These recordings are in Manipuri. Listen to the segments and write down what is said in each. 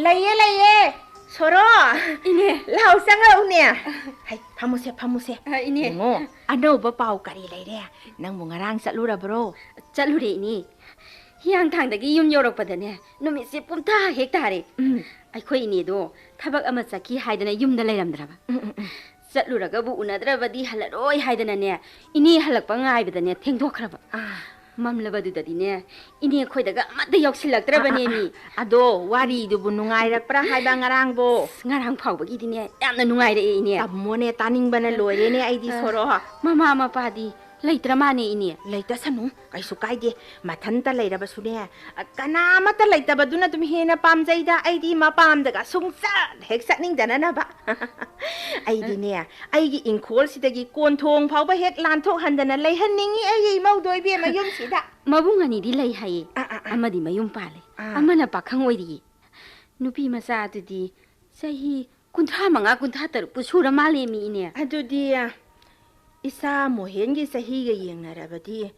Laye laye Soro Ine Lau sangau ne Hai phamuse Ine Ngo Anoba pau kari laire Nang mo ngarang satlura bro Chatlure ni Hiang thangdagi yum yorokpadane numitse pumtha hek tare Aikhoi ini do thabak ama chaki haidana yumda leiramdraba Chatluraga bu unadrabadi halaroi haidana ne ini halakpa ngaibadane thengdokhraba Mamlabadudadi ne ini khoidaga amada yoksilaktrabane mi Ado wari du bu nungairakpra haiba ngarang bo ngarang phawbagi dine yamna nungaire ine Tamone taningbana loire ne aidi Soro mama mapadi Leitramane ini Leita sanu kaisu kaide mathanta leiraba sune kanamata leitaba duna tum hena pamjaida aidi ma pamdaga sungsa hek satning dana na ba aidi ne aigi inkhol sidagi konthong phawba hek lanthok handana leihanningi ai maudoi be mayum sida mabungani di lei hai amadi mayum pale amana pakhang oiri nupi macha adudi sahi kuntha manga kuntha tar pusura male mi ine adudi Isa Mohen gi sahi ga yengnarabadi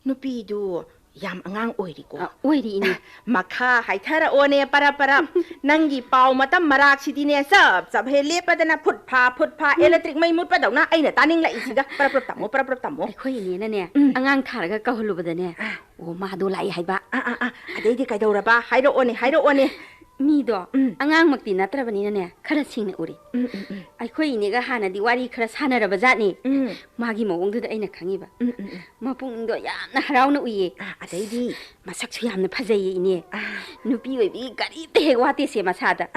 nupi du yam angang oiri ko oiri ini makha haithara one para nangi pau matam marak sidine sab he lepadana phutpha electric mai mutpa dauna aina taning la isiga para tamo khoi ini na ne angang tharaga kahulubadane o ma do lai haiba adei di kaidoraba hairo one mi do angang makti natrabani na ne khara singna uri aikhoi ini ga hana diwari khara sanaraba jatni magi mawongdu da aina khangiba mapung do yamna harauna uye adei di masaksu yamna phajai ini nupi oi bi gari te wate se masada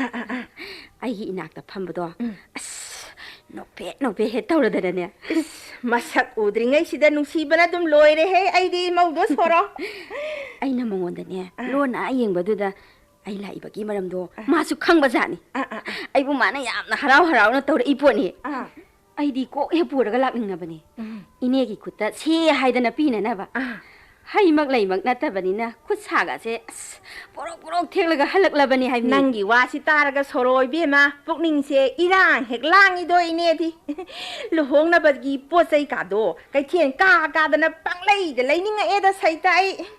ai inakta phambado as nope he tawradana ne masak udringai sida nungsibana dum loire he aidi mawdo Soro aina mongonda ne lona ayengbadu da ai laibagi maramdo masu khangba jani ai bu mana yamna harau na tawra iponi ai di ko he puraga lakninga bani inegi kutta se haidana pina na ba hai mak laimak natabani na khutsaga se porok theglaga halaklabani hai nangi wasi taraga Soroi bema pukning se irang heklang ido inedi lohongna bagi pochai ka do kai thien ka dana panglai de laininga eda saita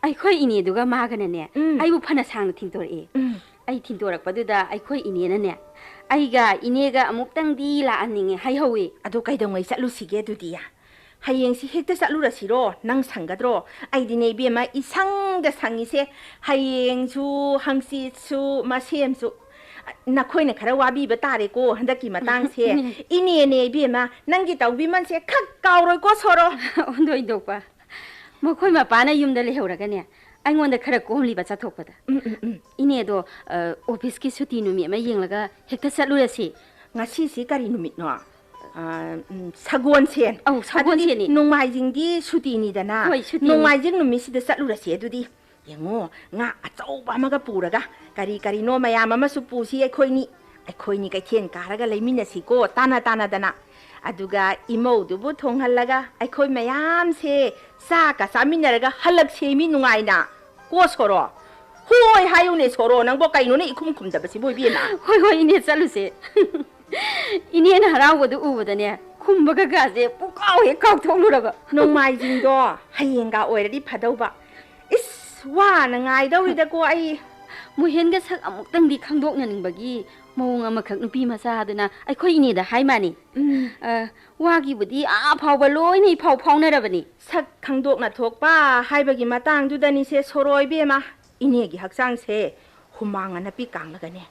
ai khoi ini duga magana ne ai bu phana sang thingtor ai thingtorak paduda ai khoi ini na ne ai ga inega amuktang di la aninge hai howi ado kaidongai chatlusige dudiya Hayeng si hekta satlura siro nang sangadro ai dine bema isang da sangise hayeng su hangsi su masem su nakhoi na khara wabi ba tare ko handaki matang se ini ne bema nangi tawbi man se khak kauroi ko Soro ondoi dokpa mokhoi ma pana yumda le heuraga ne aingonda khara komli ba chathokpada ine do office ki suti numi ma yenglaga hekta satlura si ngasi si kari numit no Sagon sen ni Nongmaithem di suti ni dana Nongmaithem numisi da satlura se dudi yengo nga Chaoba maga puraga kari no mayam ama su pusi ai khoi ni kai thien karaga leimina si ko tana dana aduga imo du bu thong halaga ai khoi mayam se sa ka saminaraga halak semi nungaina ko Soro hoi hayu ne Soro nang bo kaino ne ikhum da basi boi bi na hoi ne chaluse ini na harawadu ubadane khumbaga gaje pukaw he kaw thongluraba Nongmaithem do hayenga oiradi phadauba is wa na ngai dawida ko ai Mohen ga sak amuktang di khangdokna ningbagi mawong amakhak nupi macha aduna ai khoi ini da haimani wagi budi a phawba loi nei phawnarabani sak khangdokna thokpa haibagi matang du dani se Soroi bema inegi haksang se humanga na pi kanglaga ne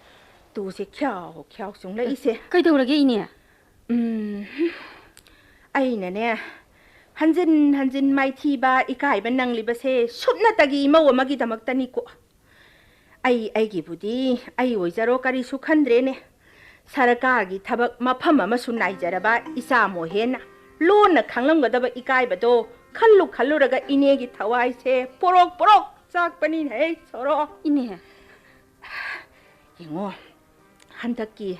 tu se khyao sung la ise kai dawrage ini ai na ne hanjin mai thi ba ikai ban nang liba se supna tagi maw amagi damak tani ko ai gi budi ai oijaro kari su khandre ne sarkar gi thabak mafam ama su nai jaraba isa Mohen lona khanglamgadaba ikai bado khalluraga ine gi thawai se porok chak pani he Soro ine yengo handaki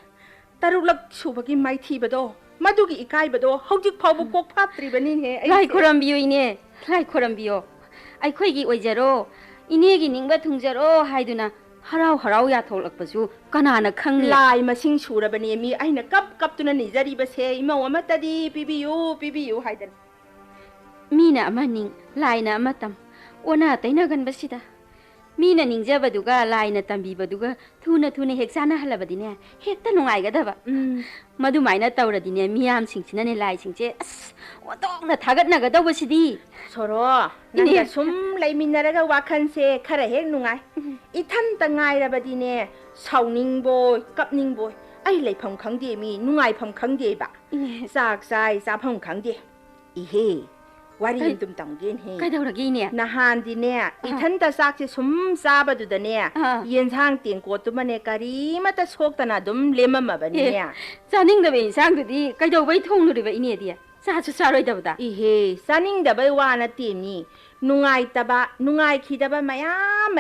tarulak subagi mai thi bado madugi ikai bado hojik phawbu kok phaptri bani he lai khorambiyo ine lai khorambiyo ai khoi gi oijaro ine gi ningba thungjaro haiduna harau ya tholakpasu kanana khangni lai masing surabani mi aina kap tuna nijari ba se imaw amatadi pibiyu haidan mina amaning laina amatam ona taina gan basida มีน่ะนิ่งเจ้าบดุกะลายน่ะตำบีบดุกะทูน่ะเฮกซานะฮัลบดิเนี่ยเฮกตะนงไอกะดะบะมาดูหมายน่ะตาวระดิเนี่ยมียามสิงชินะในลายสิงเจว่าต้องน่ะทากัดน่ะกะดาวสิดีโซโรนั่นก็ซุมไลมินนะระกะวาคันเซคาระเฮกนุงไออีทันตะงายระบดิเนี่ยเซานิงโบยกับนิงโบยไอไลพงคังเดียมีนุงไอพงคังเดียบะซากไซซาพงคังเดียอีเฮวารีตุมตังเกนเฮกะดาวระกีเนี่ยนาฮันดิเนี่ยอีทันตะซากสิซุมซาบดุดะเนี่ยเย็นทางเตียงโกตุมะเนกะรีมะตะโชกตะนะดุมเลมะมะบะเนี่ยซานิงดะเบอินซังดุดิกะดาวไว้ทงนุดิบะอีเนี่ยเดียซาสุซารอยดะบะตาอีเฮซานิงดะเบวานะติมีนุงไอตะบะนุงไอคีดะบะมะ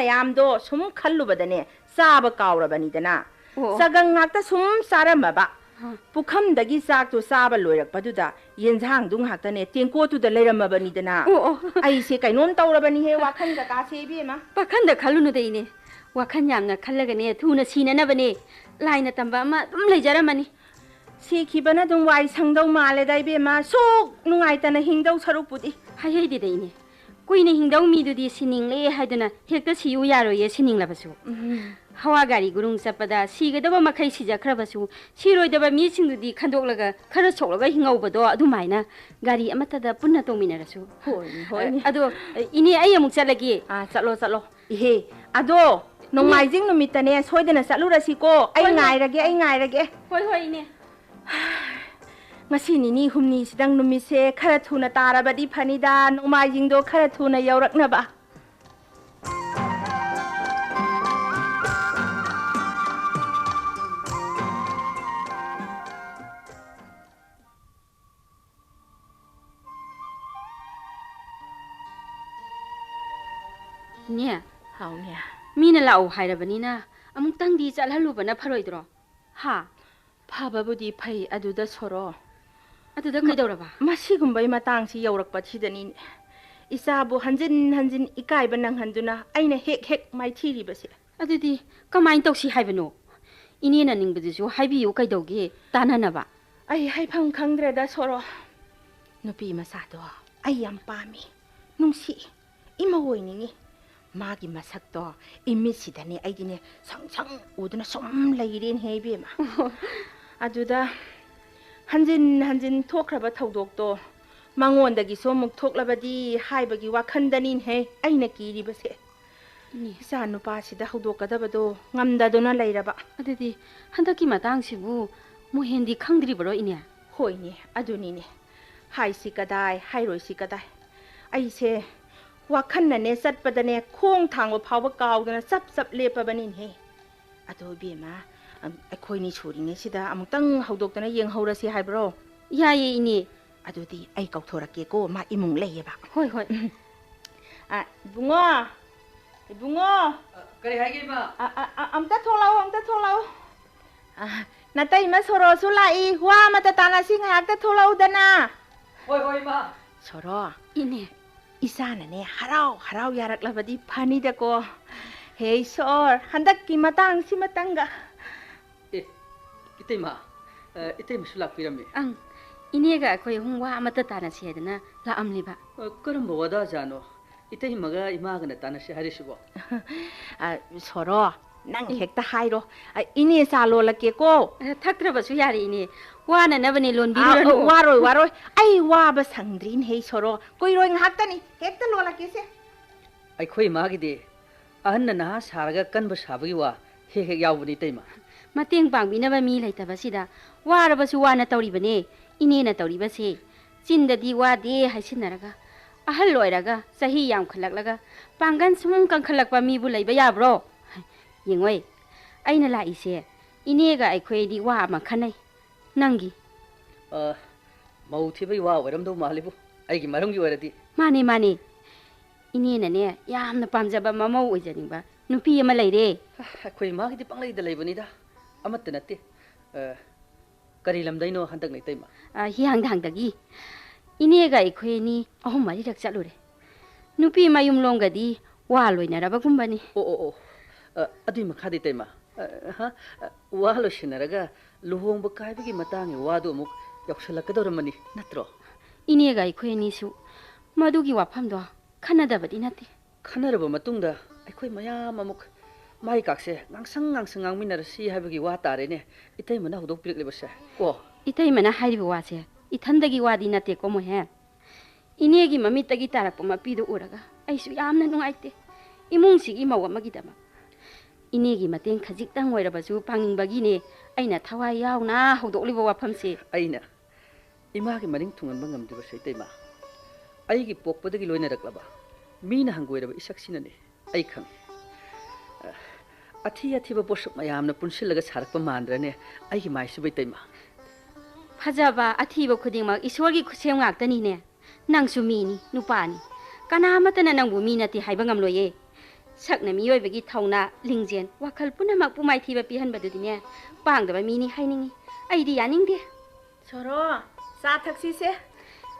ยามโดซุมคัลลุบะดะเนี่ยซาบะกาวระบะนี่ดะนะซะกังงักตะซุมซาระมะบะปุคัมดะกิซากตุซาบะลอยรักปะดุดาเย็นทางดุงหักตะเนี่ยเตียงโกตุดะเลระมะบะนี่ดะนะไอเสไกนนตาวระบะนี่เฮวาคันกะกาเซบีมะปะคันดะคัลลุนุเดอีเนี่ยวาคันยามน่ะคัลละกะเนี่ยทูน่ะชีนะนะบะเนี่ยลายน่ะตำบะมะตุมเลยจาระมะนี่เสคีบะนะดุงไวสังดาวมาเลยได้เบมาสุกนุงไอตะนะหิงดาวสรุปปุดิให้ดิเดอีเนี่ยกุยน่ะหิงดาวมีดุดิสินิงเลให้ดะนะเฮกตะสิอยู่ยาโรเยสินิงละบะสุฮาวากาลีกุรุงซัปปะดาสีกะดะบะมะไคสิจะคราบะสุชีโรยดะบะมีสิงดุดิคันดอกละกะคาระฉกละกะหิงเอาบะดออะดุไมนะกาลีอะมะตะดะปุณนะตงมินะระสุโหยอะโดอีนี่ไอ้ยมุกจัดละกีจัดโลอีเฮอะโดนงไมจิงนุมิตะเนี่ยซอยดะนะสัลุระสิโกไอ้งายระเกไอ้งายระเกโหยเนี่ยงะสินี่หุมนี่สิดังนุมิเซคาระทูนะตาระบะดิพานิดานงไมจิงโดคาระทูนะยาวรักนะบะเนี่ยเฮาเนี่ยมีน่ะละเอาให้ระบะนี่นะอะมุงตั้งดีจะละลูบะนะพะรอยตรอฮะพาบะบุดีไผอะดุดะโซโรอะดุดะไคดอระบะมาสิกุมไบมาตังสิยาวรักปะชิดะนี่อิซาบุหันจินอีกายบะนังหันดุนะไอนะเฮกไมทีริบะสิอะดุดิกะไมตอกสิให้บะโนอีนี่น่ะนิงบะจิจูให้บิอยู่ไคดอเกตานะนะบะไอให้พังคังเดรดะโซโรนุปีมาซาโดไอยัมปามีนุงสิอิมาโวยนี่마기 마삭도 이미시다니 아이디네 상상 우드나 좀 레이린 헤비마 아두다 한진 톡라바 타우독도 망원다기 소목 톡라바디 하이바기 와칸다닌 해 아이나 끼리바세 이사 누파시다 후독가다바도 ngam다도나 레이라바 아데디 한다기 마당시부 모헨디 캉드리버로 이냐 호이니 아두니니 하이시 까다이 하이로이시 까다이 아이세ว่าขันนั่นเนี่ยสัตว์ประเดเนี่ยโค้งทางว่าเผาว่าเกากันนะซับเลียบประเด็นเฮอะตัวเบี้ยมาไอ้คอยนี่ชูดิเนี่ยสิดาอามุตั้งเฮาดกแต่เนี่ยยังเฮาระเสียหายบรอยาเยอีนี่อะตัวดีไอ้เกาโทรเกโก้มาอีมุงเล่ยบะห้อยอะบุงอ้ก็ได้ให้กี่มาอัมตะโทรเรานาตายมาโซโรสุไลว่ามาตะตานาสิงหากตะโทรเราดานาห้อยมาโซโรอีนี่อีสานเนี่ยฮาราวอยากละบดีพานิดะโกเฮ้ยโซร์ฮันดักกิมาตังสิมาตังกะอิเตมาสุลักพิรามีอังอินี่ก็คอยหงว่ามาตะตานาเสียดนะละอัมลิบะก็รำบัวดาจานอิเตมากะอิมากันตานาเสียหายสิบ่โซโรนั่งเฮกตะไฮโรอินี่ซาโลละเกโกทักตระบสุยารีนี่ว่านั่นนะวันนี้ลนบิโรว่ารอยไอ้ว่าบะสังดรินเฮโซโรกุยรอยหักตะนี่เฮกตะโลละเกเซไอ้คุยมากิเดอันนั้นนะสารกะกันบะสาบกิว่าเฮกยาวบุนี่เตมามาเตียงปังบินะบะมีเลยตะบะสิดาว่าระบสุวานะตอริบะเนอินี่นะตอริบะเซจินดะดีว่าเดให้สินะระกะอะฮัลลอยระกะสะฮียามขลักละกะปังกันซุมกันขลักบะมีบุไลบะยาบรอยิงไว้ไอ้นั่นละอีเสียอินี่ก็ไอ้คุยดีว่ามาขันไอ้นั่งกี่มาอุทิศไปว่าไว้รำดูมาเลยบุไอ้กี่มาลงอยู่อะไรดีมานี่อินี่น่ะเนี่ยยามน่ะปั๊มจะแบบมาเอาไว้จะนี่บ้านุพี่มาเลยเด้คุยมากี่ปังเลยเดลัยบันนี้ด้าอามัดนัดที่กะรีลำได้โน่หันตักไหนเต็มฮิฮังดังตะกี้อินี่ก็ไอ้คุยนี่อ๋อมาที่รักษาลูกเลยนุพี่มายุ่มลงกันดีว่าลอยนะรับกุมบันนี่โอ้อดีมาข้าดีเต็มฮะว่าเราชนะระกะลูกบกายไปกี่มาตั้งว่าดูมุกยกเสลักกระโดดมันนี่นัดรออินี่ก็ไอ้คุยนี่สุมาดูกี่ว่าพัมดอขนาดแบบนี้นัดที่ขนาดแบบมาตุ้งดาไอ้ ꯑꯩꯈꯣꯏ ꯃꯌꯥꯝ ꯑꯃꯨꯛ ꯃꯥꯏ ꯀꯥꯛꯁꯦ ꯉꯥꯡꯁꯪ ꯉꯥꯡꯃꯤꯟꯅꯔꯁꯤ ꯍꯥꯏꯕꯒꯤ ꯋꯥ ꯇꯥꯔꯦꯅꯦ ꯏꯇꯩꯃꯅ ꯍꯧꯗꯣꯛꯄꯤꯔꯛꯂꯤꯕꯁꯦ ꯀꯣ 이때이면은 하이브 와세 이탄다기 와디 나테고 뭐해 이네기 맘이따기 따라고 마피도 오라가 아이수 얌나 누아이때 이몽식이 마와마기다마 이네기 마땡 가직당 오이라바주 방ing바기네 아이나 타와이 야우나 호독리보 와팜시 아이나 이마기 마링 퉁은바 ngamdibase 이때마 아이기 볶바다기 로이나락라바 미나 한고이라바 이삭시나네 아이 칸 아티야티바 보석 마야암나 분실라가 사락바 만드라네 아이기 마이스바 이때마 파자바 아티보 쿠딩막 이소르기 쿠세용악다니네 낭수 미니 누파니 까나마타나 낭부 미나티 하이방암로예 sakna miyoibagi thauna lingjen wakhal punamak pumai thiba pihanbadudiне pangdaba mini hainingi aidi yaningde Soro sa thaksi se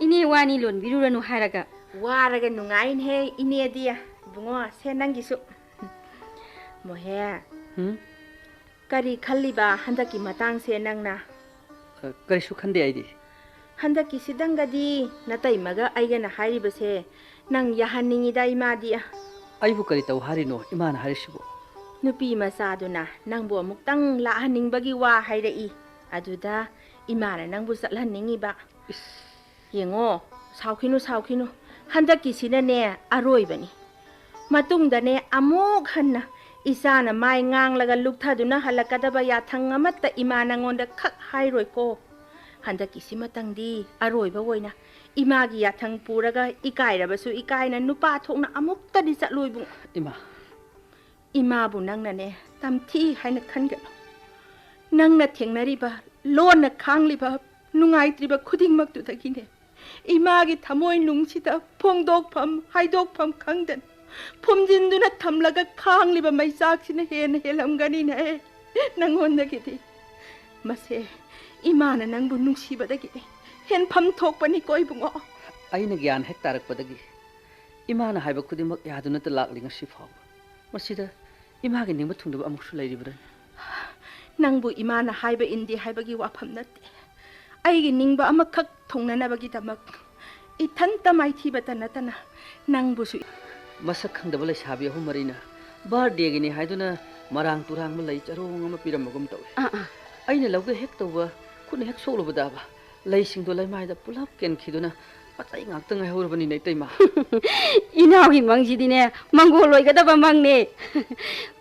ine wani lon biruranu haraga waraga nungain he ine dia bungo se nangi su mohe kari khalliba handaki matang se nangna kari su khande aidi handaki sidangadi natai maga aigana hairibase nang yahanningi da imadia 아이부 그리 따우 하리노 이만 하리시고 누피 마사두나 낭부 아묵땅 라하닝바기 와 하이레이 아두다 이마나 낭부 살하닝이바 yengo 사우키누 한다키시나네 아로이바니 마뚱다네 아묵 한나 이사나 마이 ngang 룩타두나 할라카다바 야탕 아마따 이마나곤다 칵 하이로이코 한다키시 마땅디 아로이바 오이나 이마기 야탕 뿌라가 이까이라바수 이까이나 누파 통나 아묵따디 쌀로이붕 이마부 낭나네 땀티 하이나 칸가 낭나 탱나리바 로나 캉리바 룽아이트리바 쿠딩막두다기네 이마기 타모이 룽시다 퐁독팜 하이독팜 강단 폼진두나 탐라가 캉리바 마이삭시나 헤나 헬람가니네 낭혼다기디 마세 이마나 낭부 룽시바다기네 hen pham thok pani koi bungo aina gyan hek tarak padagi imana haiba kudimak yaduna ta lakling si phaw masida imagi ningba thungdu amuk su lairibra nangbu imana haiba indi haibagi wapham natte aigi ningba amakhak thongna nabagi tamak ithanta mai thiba tanatana nangbu su masak khangdaba lai sabi hu marina birthday gi ni haiduna marang turang ma lai charong ama piramagum taw aina lawge hek tawba kun hek solo badaba ꯂꯩꯁꯤꯡꯗꯣ ꯂꯩꯃꯥꯏꯗ ꯄꯨꯂꯞ ꯀꯦꯟꯈꯤꯗꯨꯅ ꯃꯆꯩ ꯉꯥꯛꯇ ꯉꯥꯏꯍꯧꯔꯕꯅꯤꯅꯦ ꯏꯇꯩꯃ 이나오기 망지디네 망고 로이가다바 망네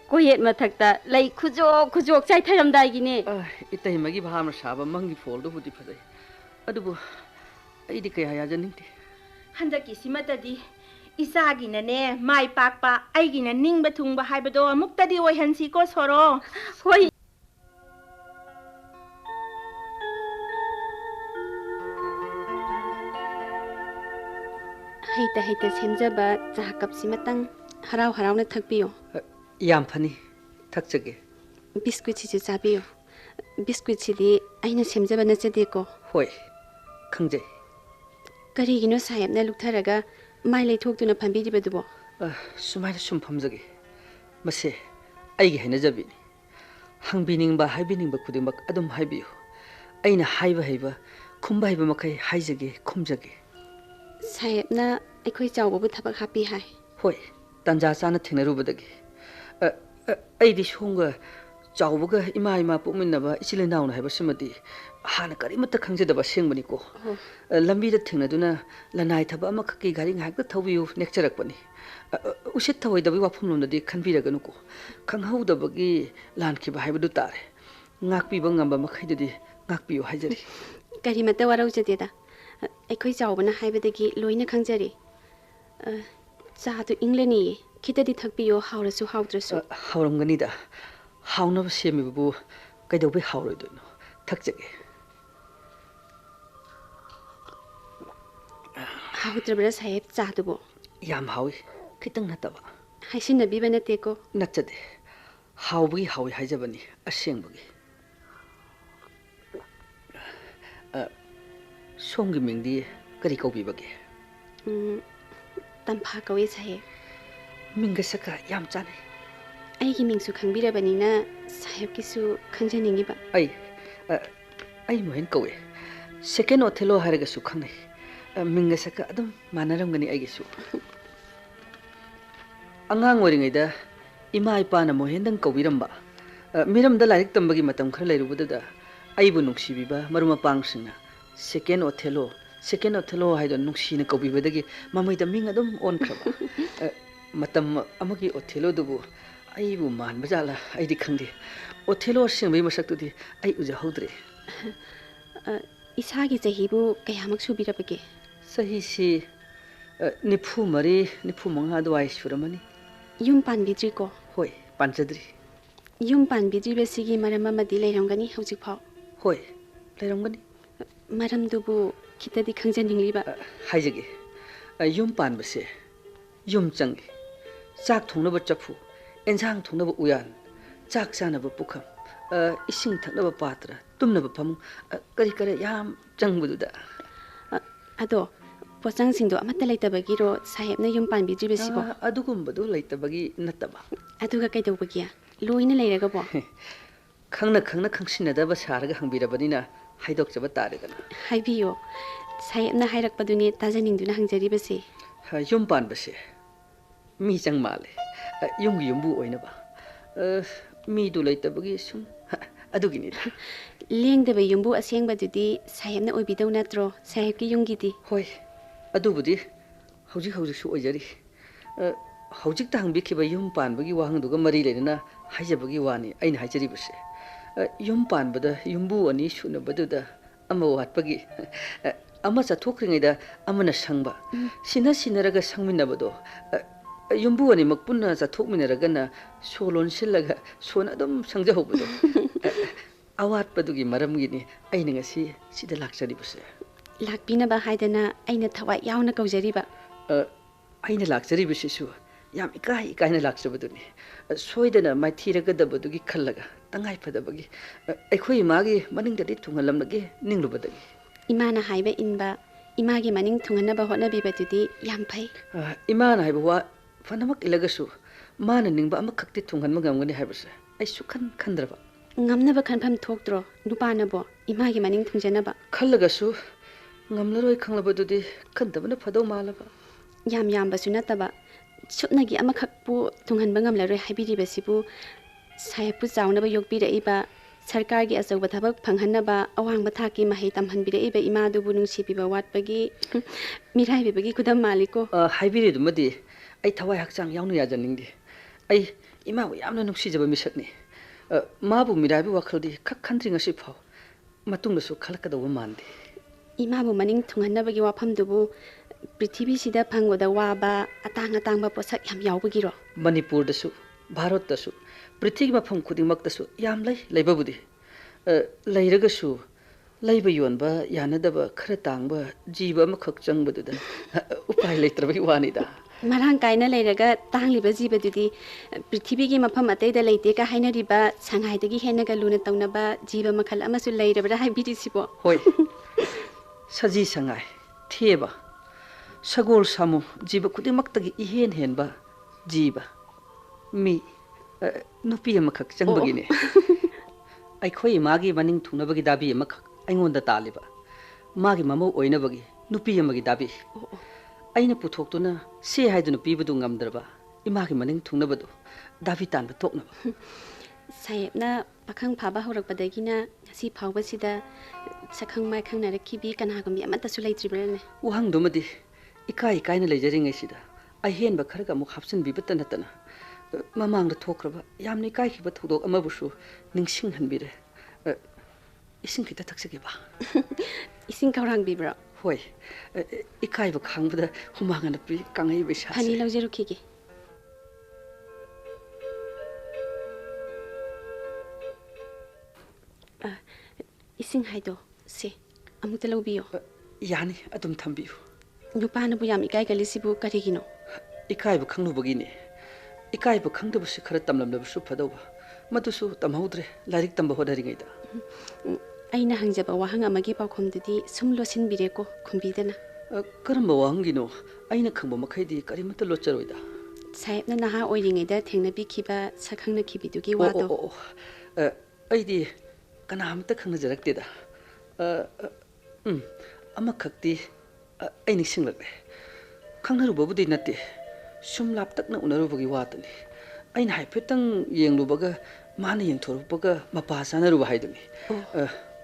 고옛 마탁다 레이 쿠족 짜이타람다이기네 이때마기 바함을 사바 망기 폴도 부디 파자이 아두부 아이디 그야 야자닝데 한다기 시마다디 이사기나네 마이 빡빠 아이기나 닝바 퉁바 하이바도 묵다디 오이한시고 서로 호이 heita semjaba chahakapsi matang harau na thakpiyo yam phani thakchage biscuit chi chabiyo biscuit chi di aina semjaba na chade ko hoi khangjai kari gino sayap na luktharaga mai lai thok tuna phambi di badubo sumai sum phamjage mase aigi hena jabini hangbiningba haibiningba khudimak adum haibiyo aina haiba khumba haiba makai haijage khumjage sayapna akhoi chawbabu thabak happy hai hoi tanja chana thingnarubadagi aidi shonga chawbaga ima puminnaba ichilenauna haiba simati hana karimata khangjadaba sengmani ko lambi da thingnaduna lanai thaba ama khaki gari ngakta thobiyu nekcharakpani usit thawidabi wafumlomdadi khanbiraganu ko khanghaudabagi lankhiba haibadu tare ngakpi bangamba makhaidadi ngakpiyo haijari karimata waraujadeda akhoi chawbana haibadagi loina khangjari chaadu inglani kitadi thakpiyo hawrasu hawdrasu hawramganida hawnaba semibu kaidobe hawroidono thakjage hawdrabra sahib chadubo yam hawi khitang nataba haisinabi banateko natchade hawbi hawi haijabani asengbagi somgi mingdi kari kaubibage Tampa kawi sahib minga saka yam chane aigi mingsu khangbirabanina sahib kisu khangjaningi ba ai mohen kawe second othelo haraga su khangai minga saka adum manaramgani aigi su angang oringida ima ipana Mohendang kawiramba miramda lairik tambagi matam khara lairubudada aibu nungsibiba maruma pangsingna second Othello haido nungsina kawibadagi mamaida ming adum on khraba matam amagi Othello dubu aibu man bajala aidi khangdi Othello singbai masakudi ai uja hodre isagi chahibu kayamak subirabage sahi si nifu mari nifu manga dwai suramani yum panbidri ko hoi panchadri yum panbidri besigi maram amadi leirangani hojik phau hoi leirangani maram dubu kitadi khangjaningliba haijage yum panbase yum changi chak thongnaba chafu enjang thongnaba uyan chak chanaba pukham ising thaknaba patra tumnaba phamung kari kare yam changbududa ado pochang singdo amata leitabagi ro sahebna yum panbidri besibo adugumbadu leitabagi nataba aduga kaidobagi loina leiraga bo khangna khangsinadaba saraga hangbirabanina haidokjaba taredana haibiyo sahebna hairakpaduni tajaningduna hangjari yum panbase mi chang male yumbu oinaba mi du leitabagi sum adugini lengdaba yumbu asengbadudi sahebna oibidau natro sahebki yungidi hoi adubudi hojik su oijari hojik ta hangbikiba yum panbagi wahangduga mari leina haijabagi wani aina haijari buse yum panbada yumbu ani sunabaduda ama watpagi ama chathokringaida amana sangba sinaraga sangminabado yumbu ani makpunna chathokminaragana solon sillaga sona dum sangjahobado awatpadugi maramgini aina ngasi sida laksari buse lakpinaba haidana aina thawai yauna kaujariba aina laksari bisisu yam ikaina laksabaduni soidana maithiragadabdugi khallaga tangai phadabagi aikhoi magi maningdadi thungalamnage ninglubadagi imana haiba inba imagi maning thunganaba honabibadudi yam phai imana haiba wa fanamak ilagasu mana ningba amakhakti thunganma ngamgani haibase ai sukhan khandraba ngamnaba khanpham thokdro nupanabo imagi maning thungjanaba khallagasu ngamlaroi khanglabadudi khandabana phadau malaba yam basunataba chutnagi amakhakpu tunghanba ngamlaroi haibiribasibu sayapu chawnaba yokbiraiba sarkargi achauba thabak phanghanaba awangba thaki mahai tamhanbiraiba imadubu nungsibiba watpagi miraibibagi kudam maliko haibiri dumadi ai thawai hakchang yaunu yajaningdi ai imabu yamna nungsijaba misakni mabu miraibi wakhaldi khak khandri ngasi phau matungdasu khalakadawa mandi imabu maning thunghanabagi wafamdubu prithibhi sida phanggoda waba atangba posak yam yaubagiro Manipur dasu Bharat dasu prithigi mafam khudingmaktasu yam leibabudi leiragasu leiba yonba yanadaba khara tangba jiba amakhak changbaduda upai leitrabagi wanida marang kaina leiraga tangliba jibadudi prithibigi mafam ataida leite ka hainariba sanghaidagi henaga luna tawnaba jiba makhal amasu leirabra haibirisibo hoi saji sangai theba sagol samu jiba khudingmaktagi ihen henba jiba mi nupi amakhak changbagine aikhoi magi maning thunabagi dabi amakhak aingonda taliba magi mamo oinabagi nupi amagi dabi aina puthoktuna se haiduna pibadu ngamdraba imagi maning thunabadu dabi tanba toknaba sayepna pakhang phaba horakpadagina ngasi phawbasida sakhang mai khangnarakhibi kanagami amata sulaitribrane wahangdumadi ikaina leijaringaisida ahenba kharaga muk hapsin bibata natana mamangda thokraba yamni kai khiba thodok amabusu ningsing hanbire ising kita taksageba ising kaurang bibra hoi ikai ba khangbuda humangana pi kangai be sa hani lawjerukhige ising haido se amuta lawbiyo yani adum thambiyu nupana bu yam ikai galisibu karigino ikai ba khangnu bagini ikai ba khangdabu se khara tamlamdabu su phadawba matusu tamhaudre lairik tamba hodaringaida aina hangjaba wahang amagi pakhomdudi sumlo sinbireko khumbidana karamba wahangino aina khangba makhaidi karimata locharoida saibna naha oiringaida thengnabi khiba sakhangna khibidugi wado aidi kanamta khangna jarakteda ama khakti aini singlakle khangnaru babudi natte sum laptakna unarubugi watani aina haifetang yenglubaga mana yengthorubaga mapa sanaruba haiduni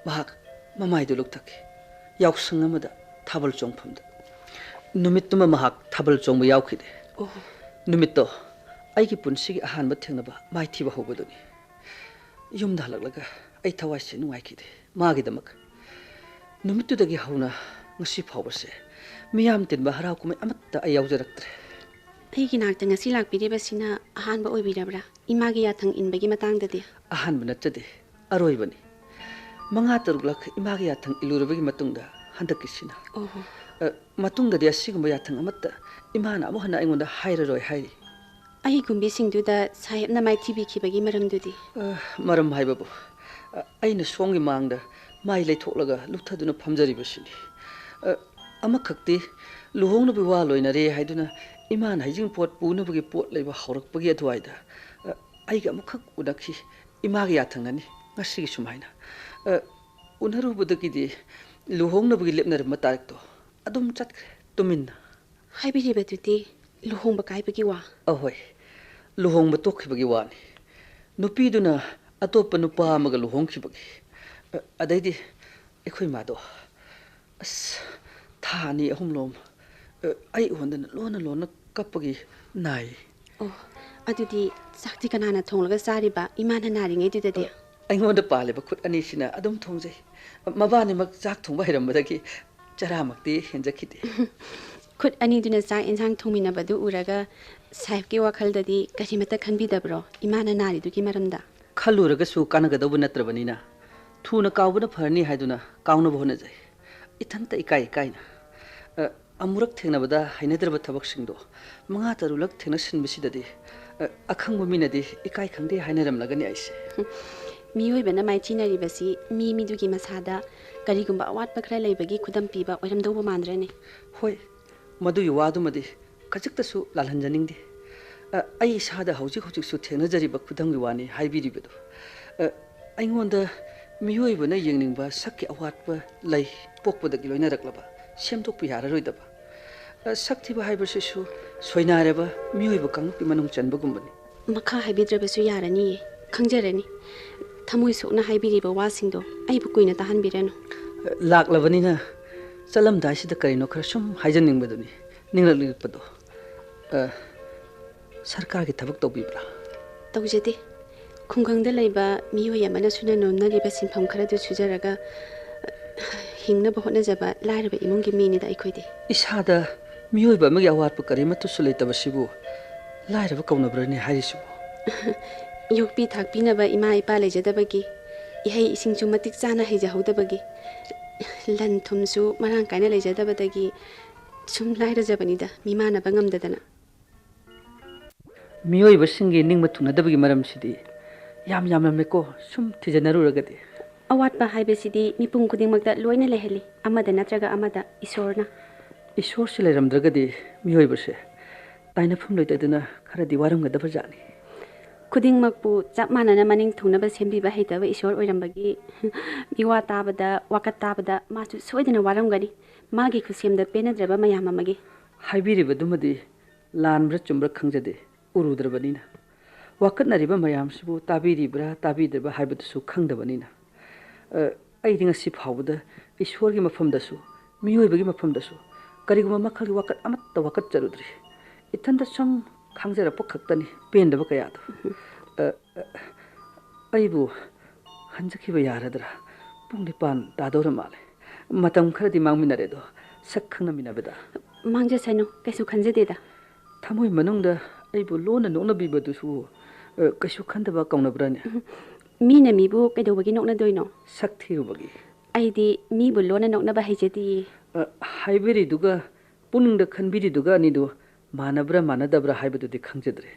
mahak mamai du luktaki yausang amada thabal chongphamda numittuma mahak thabal chongba yaukhide numitto aigi punsigi ahanba thengnaba maithiba hobaduni yumda halaglaga ai thawai nungaikide magidamak numittudagi hauna ngasi phawbase miyam tinba harau kumai amatta ai yaujaraktre ꯑꯩꯒꯤ ꯅꯥꯛꯇ ꯉꯁꯤ ꯂꯥꯛꯄꯤꯔꯤꯕꯁꯤꯅ ꯑꯍꯥꯟꯕ ꯑꯣꯏꯕꯤꯔꯕ꯭ꯔꯥ ꯏꯃꯥꯒꯤ ꯌꯥꯊꯪ ꯏꯟꯕꯒꯤ ꯃꯇꯥꯡꯗꯗꯤ ꯑꯍꯥꯟꯕ ꯅꯠꯇꯗꯤ ꯑꯔꯣꯏꯕꯅꯤ ꯃꯉꯥ ꯇꯔꯨꯛꯂꯛ ꯏꯃꯥꯒꯤ ꯌꯥꯊꯪ ꯏꯜꯂꯨꯔꯕꯒꯤ ꯃꯇꯨꯡꯗ ꯍꯟꯗꯛꯀꯤꯁꯤꯅ ꯃꯇꯨꯡꯗꯗꯤ ꯑꯁꯤꯒꯨꯝꯕ ꯌꯥꯊꯪ ꯑꯃꯠꯇ ꯏꯃꯥꯅ ꯑꯃꯨꯛ ꯍꯟꯅ ꯑꯩꯉꯣꯟꯗ ꯍꯥꯏꯔꯔꯣꯏ ꯍꯥꯏꯔꯤ ꯑꯩꯒꯨꯝꯕꯤꯁꯤꯡꯗꯨꯗ ꯁꯥꯍꯦꯕꯅ ꯃꯥꯏꯊꯤꯕꯤꯈꯤꯕꯒꯤ ꯃꯔꯝꯗꯨꯗꯤ ꯃꯔꯝ ꯍꯥꯏꯕꯕు ꯑꯩꯅ ꯁꯣꯝꯒꯤ ꯃꯥꯡꯗ ꯃꯥꯏ ꯂꯩꯊꯣꯛꯂꯒ ꯂꯨꯞꯊꯗꯨꯅ ꯐꯝꯖꯔꯤꯕꯁꯤꯅꯤ ꯑꯃꯈꯛꯇꯤ ꯂꯨꯍꯣꯡꯅꯕ ꯋꯥ ꯂꯣꯏꯅꯔꯦ ꯍꯥꯏꯗꯨꯅ 이만 하이징 pot 부누부기 pot 레이버 하럭부기 에두아이다 아이가 무ಖ 우다키 이마기 야탕나니 ngasi기 수마이나 우나루부드기디 루홍너부기 렙너르 마타릭도 아둠 찻크레 뚜민나 하이비리베두디 루홍바 가이버기 와 어호이 루홍바 똑히버기 와니 누피두나 아토빠 누파 아마가 루홍키버기 아다이디 에코이 마도 아스 타니 홈롬 ai hondan lona kapagi nai adudi sakti kanana thonglaga sariba imana naringai dudade ai ngonda pale ba khut ani sina adum thongjai mabani mak jak thongba hirambadagi charamakti henjakhite khut ani duna sa insang thongmina badu uraga sahib ki wakhaldadi karimata khanbidabro imana nari duki maramda khaluraga su kanagadabu natrabanina thuna kawbuna pharni haiduna kauna bhona jai ithanta ikai kaina amurak thengnabada hainadraba thabakshingdo manga tarulak thengnasin bisidadi akhangba minadi ikai khangde hainaramlagani aise miyoibana maichina basi mi midugi masada karigumba awatpa khra leibagi khudam piba oiramdoba mandrane hoi madu yuwadumadi kajiktasu lalhanjaningdi ai sada hauji su thengnajariba khudamgi wani haibiribedo aingonda miyoibana yengningba sakki awatpa lei pokpadagi loinaraklaba ꯁꯦꯝꯗꯣꯛꯄ ꯌꯥꯔꯔꯣꯏꯗꯕ ꯁꯛꯊꯤꯕ ꯍꯥꯏꯕꯁꯤꯁꯨ ꯁꯣꯏꯅꯥꯔꯕ ꯃꯤꯑꯣꯏꯕ ꯀꯥꯡꯂꯨꯞꯀꯤ ꯃꯅꯨꯡ ꯆꯟꯕꯒꯨꯝꯕꯅꯤ ꯃꯈꯥ ꯍꯥꯏꯕꯤꯗ꯭ꯔꯕꯁꯨ ꯌꯥꯔꯅꯤꯌꯦ ꯈꯪꯖꯔꯅꯤ ꯊꯃꯣꯏ ꯁꯣꯛꯅ ꯍꯥꯏꯕꯤꯔꯤꯕ ꯋꯥꯁꯤꯡꯗꯣ ꯑꯩꯕꯨ ꯀꯨꯏꯅ ꯇꯥꯍꯟꯕꯤꯔꯅꯨ ꯂꯥꯛꯂꯕꯅꯤꯅ ꯆꯠꯂꯝꯗꯥꯏꯁꯤꯗ ꯀꯔꯤꯅꯣ ꯈꯔ ꯁꯨꯝ ꯍꯥꯏꯖꯅꯤꯡꯕꯗꯨꯅꯤ ꯅꯤꯡꯂꯛꯂꯤꯔꯛꯄꯗꯣ ꯁꯔꯀꯥꯔꯒꯤ ꯊꯕꯛ ꯇꯧꯕꯤꯕ꯭ꯔꯥ ꯇꯧꯖꯗꯦ ꯈꯨꯡꯒꯪꯗ ꯂꯩꯕ ꯃꯤꯑꯣꯏ ꯑꯃꯅ ꯁꯨꯅ ꯅꯣꯝꯅꯔꯤꯕ ꯁꯤꯟꯐꯝ ꯈꯔꯗꯨ ꯁꯨꯖꯔꯒ hingnaba honajaba lairaba imunggi minida aikhoide isada miyoiba amagi awatpa karimatu sulaitaba sibu lairaba kaunabrani hairisibu yokpi thakpinaba ima ipa lejadabagi ihei isingchu matik chana heijahodabagi lan thumsu marang kaina lejadabadagi sum lairajabanida mimana bangamdadana miyoiba singi ningma thunadabagi maramsidi yamameko sum thijanaruragadi awatpa haibesidi mipung kudingmakta loina leheli amada natraga amada isorna isor se leramdragadi miyoibase tainafum loitaduna kharadi waramgadaba jani kudingmakpu chapmanana maning thungnaba sembiba heitaba isor oirambagi miwa tabada wakat tabada masu soidana waramgani magi khusemda penadraba mayam amagi haibiribadumadi lanbra chumbra khangjade urudrabanina wakatnariba mayamsibu tabiribra tabidaba haibadusu khangdabanina ꯑꯩꯗꯤ ꯉꯁꯤ ꯐꯥꯎꯕꯗ ꯏꯁꯣꯔꯒꯤ ꯃꯐꯝꯗꯁꯨ ꯃꯤꯑꯣꯏꯕꯒꯤ ꯃꯐꯝꯗꯁꯨ ꯀꯔꯤꯒꯨꯝꯕ ꯃꯈꯜꯒꯤ ꯋꯥꯀꯠ ꯑꯃꯠꯇ ꯋꯥꯀꯠꯆꯔꯨꯗ꯭ꯔꯤ ꯏꯊꯟꯇ ꯁꯨꯝ ꯈꯪꯖꯔꯛꯄ ꯈꯛꯇꯅꯤ ꯄꯦꯟꯗꯕ ꯀꯌꯥꯗꯣ ꯑꯩꯕꯨ ꯍꯟꯖꯈꯤꯕ ꯌꯥꯔꯗ꯭ꯔꯥ ꯄꯨꯡ 9 ꯇꯥꯗꯧꯔ ꯃꯥꯜꯂꯦ ꯃꯇꯝ ꯈꯔꯗꯤ ꯃꯥꯡꯃꯤꯟꯅꯔꯦꯗꯣ ꯁꯛ ꯈꯪꯅꯃꯤꯟꯅꯕꯗ ꯃꯥꯡꯖꯁꯅꯨ ꯀꯩꯁꯨ ꯈꯟꯖꯗꯦꯗ ꯊꯃꯣꯏ ꯃꯅꯨꯡꯗ ꯑꯩꯕꯨ ꯂꯣꯟꯅ ꯅꯣꯛꯅꯕꯤꯕꯗꯨꯁꯨ ꯀꯩꯁꯨ ꯈꯟꯗꯕ ꯀꯧꯅꯕ꯭ꯔꯥꯅꯦ ꯃꯤꯅ ꯃꯤꯕꯨ ꯀꯩꯗꯧꯕꯒꯤ ꯅꯣꯛꯅꯗꯣꯏꯅꯣ ꯁꯛ ꯊꯤꯔꯨꯕꯒꯤ ꯑꯩꯗꯤ ꯃꯤꯕꯨ ꯂꯣꯟꯅ ꯅꯣꯛꯅꯕ ꯍꯩꯖꯗꯦ ꯍꯥꯏꯕꯤꯔꯤꯗꯨꯒ ꯄꯨꯛꯅꯤꯡꯗ ꯈꯟꯕꯤꯔꯤꯗꯨꯒ ꯑꯅꯤꯗꯨ ꯃꯥꯟꯅꯕ꯭ꯔꯥ ꯃꯥꯟꯅꯗꯕ꯭ꯔꯥ ꯍꯥꯏꯕꯗꯨꯗꯤ ꯈꯪꯖꯗ꯭ꯔꯦ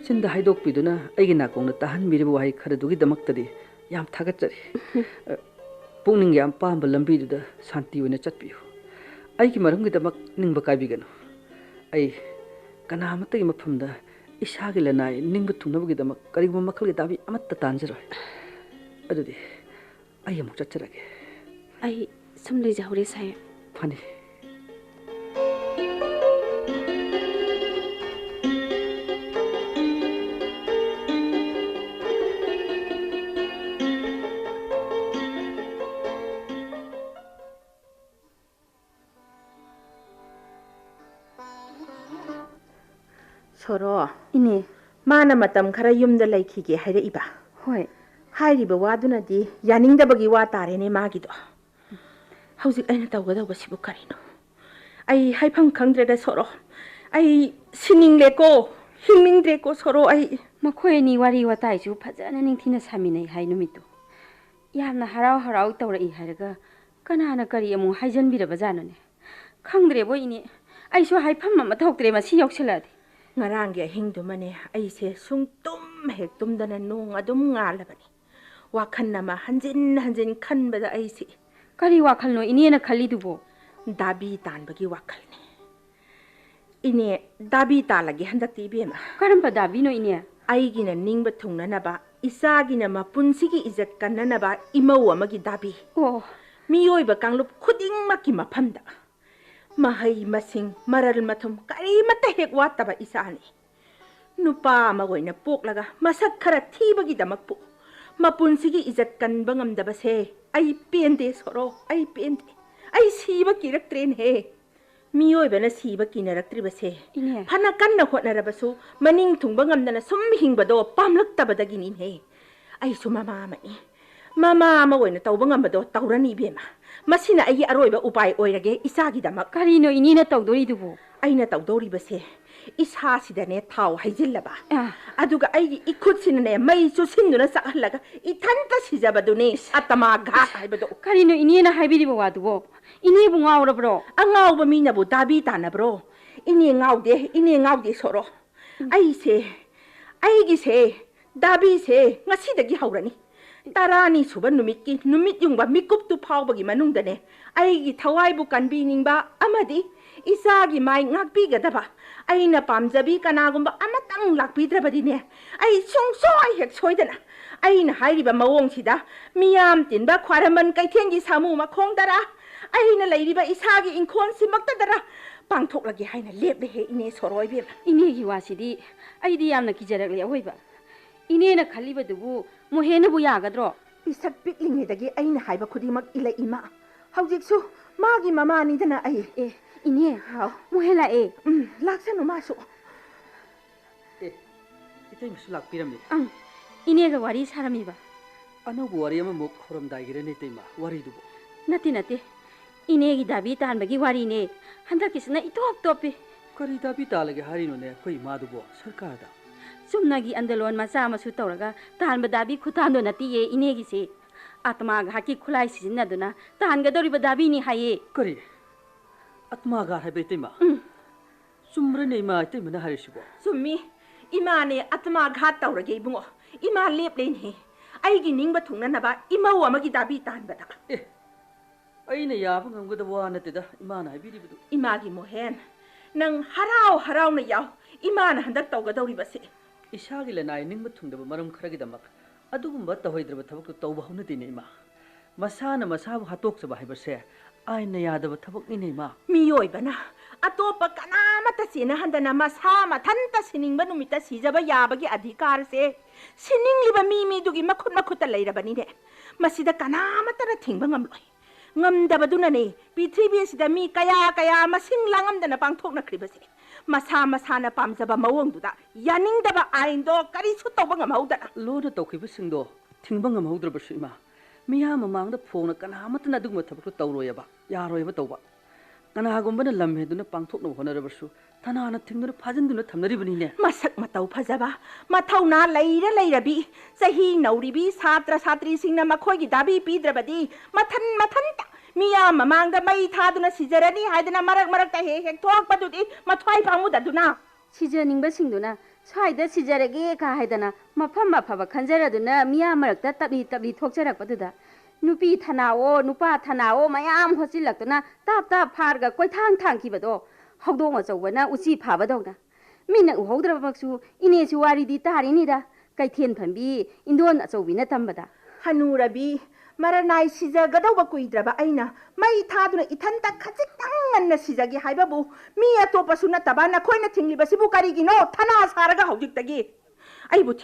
ꯆꯤꯟꯗ ꯍꯥꯏꯗꯣꯛꯄꯤꯗꯨꯅ ꯑꯩꯒꯤ ꯅꯥꯀꯣꯡꯗ ꯇꯥꯍꯟꯕꯤꯔꯤꯕ ꯋꯥꯍꯩ ꯈꯔꯗꯨꯒꯤꯗꯃꯛꯇꯗꯤ ꯌꯥꯝ ꯊꯥꯒꯠꯆꯔꯤ ꯄꯨꯛꯅꯤꯡ ꯌꯥꯝ ꯄꯥꯝꯕ ꯂꯝꯕꯤꯗꯨꯗ ꯁꯥꯟꯇꯤ ꯑꯣꯏꯅ ꯆꯠꯄꯤꯌꯨ ꯑꯩꯒꯤ ꯃꯔꯝꯒꯤꯗꯃꯛ ꯅꯤꯡꯕ ꯀꯥꯏꯕꯤꯒꯅꯨ ꯑꯩ ꯀꯅꯥꯃꯠꯇꯒꯤ ꯃꯐꯝꯗ 이샤기 레나이 닝부 퉁나부기다막 그리고 막걸리 답이 아무것도 단지러 어디 아예 목 젖더라게 아이 섬리자 우리 사이 파니 Soro. Ine. Mana matam khara yumda laikhige hairaiba. Hoi. Hairiba wadunadi yaningdabagi wa tarene magido. Hauzik aina tawgadawa sibu karino. Ai haifam khangdreda Soro. Ai siningleko hinglingdreko Soro ai. Makhoi wari watai ju phajana ningthina saminai hai numitu. Yamna harau harau tawrai hairaga kanana kari amu haijanbiraba janone. Khangdrebo ine. Ai so haifam ma thoktre ma si yoksiladi. Ngarangge hingdumane ai se sungtum hek tumdana nong adum ngalabani. Wakhanama hanjin khanbada ai si. Kari wakhalno ine na khalidubo. Dabi tanbagi wakhalne. Ine dabi talagi handakti bema. Karamba dabi no ine. Aigina ningba thungnanaba isagina mapunsigi izat kannanaba imau amagi dabi. Oh. Miyoiba kanglup khudingmaki mafamda. Mahai masing maral mathum karimata hek wataba isani. Nupa ama oina poklaga masak khara thibagi damakpu. Mapunsigi izat kanba ngamdaba se ai pende Soro ai pende. Ai siba kiraktrene he. Miyoibana siba kinaraktibase. Phana kanna hotnarabasu maning thungba ngamdana sum hingbado pamlaktabadaginin he. Ai su mama amani. Mama ama oina tawba ngambado tawrani bema. Masina ai aroiba upai oirage isagi damak. Karino inina tawdori dubo. Aina tawdori base. Isa sidane thau haijillaba. Aduga ai ikutsinane mai chu sinduna sakhalaga ithanta sijabadune atama gha haibado. Karino inina haibiribo wadubo. Ine bu ngawrabro. Angawba mina bu dabi tanabro. Ine ngawde Soro. Ai se dabi se ngasidagi haurani. Tarani suba numit yungba mikup tu phawbagi manungdane aigi thawai bu kanbiningba amadi isagi mai ngakpi gadaba aina pamjabi kanagumba amatang lakpidrabadine ai sungsoi hek soidana aina hairiba mawong sida miyam tinba khwaraman kaithengi samu makhongdara aina leiriba isagi inkhon simaktadara pangthoklagi haina leple he ine Soroi be inegi wasidi aidi yamna kijarakle hoiba inena khalibadubu Mohen bu yagadro. Pisak piklingedagi aina haiba khudimak ila ima. Haujiksu magi mama ni dana ai. Ine haw Mohen la laksanu masu. Itay masulak pirami. Ine ga wari saramiba. Ano wari ama muk khoram daigire ne tema wari dubo. Nati. Ine gi dabi tan bagi wari ne. Handakisna itop topi. Kari dabi talage harino ne koi ma dubo sarkar da. Sumnagi andalon macha masu tawraga tanba dabi khutando nati ye inegi se atma ga ki khulai sijna duna tan ga dori dabi ni haye kari atma ga habe tema sumra ne ma te mana harisibo summi imane atma ga tawrage bungo ima leple ni aigi ningba thungna naba ima wamagi dabi tanba da aina yaba ngamgada wa nateda imana habiribudu imagi Mohen nang harau na yaw imana handak tawgadori base Ishagi lanai ningba thungdaba maram kharagi damak adugumba tahoidraba thabak tawba haunadine ima masana masabu hatoksaba haibase aina yadaba thabak ni ima miyoibana atopa kanamata sina handana masa mathanta siningba numita sijaba yabagi adhikar se siningliba mi dugi makhut leirabani ne masida kanamata na thingba ngamloi ngamdabaduna ne prithvi sida mi kaya masing langamdana pangthokna kribase Masa na pamjaba mawongduda yaningdaba aindo karisu tawba ngamhaudana loda tawkhiba singdo thingba ngamhaudraba sima miya mamangda phona kanamatna dugma thabak tawroyaba yaroyaba tawba kanagumbana lamheduna pangthokna honarabasu tanana thingduna phajinduna thamnaribani ne masak matau phajaba mathauna leirabi sahi nauribi satri singna makhoigi dabi pidrabadi mathan Mia mamang da mai thaduna sijarani haidana marak ta he thok padudi mathwai pamudaduna sijaning ba singduna saida sijarage ka haidana mafam mafaba khanjaraduna miya marakta tabi thokjarak paduda nupi thanao nupa thanao mayam hosilakna tap pharga koithang thangkibado hawdong achawna uchi phabadona mina uhodra baksu inesu waridi tarini da kaithen phambi indon achawbina tambada hanurabi Maranai siza gadawa kuidraba aina mai thaduna ithanta khajitang anna sijagi haibabu mi atopa suna tabana khoina thingliba sibu karigino thana saraga haujiktagi aibu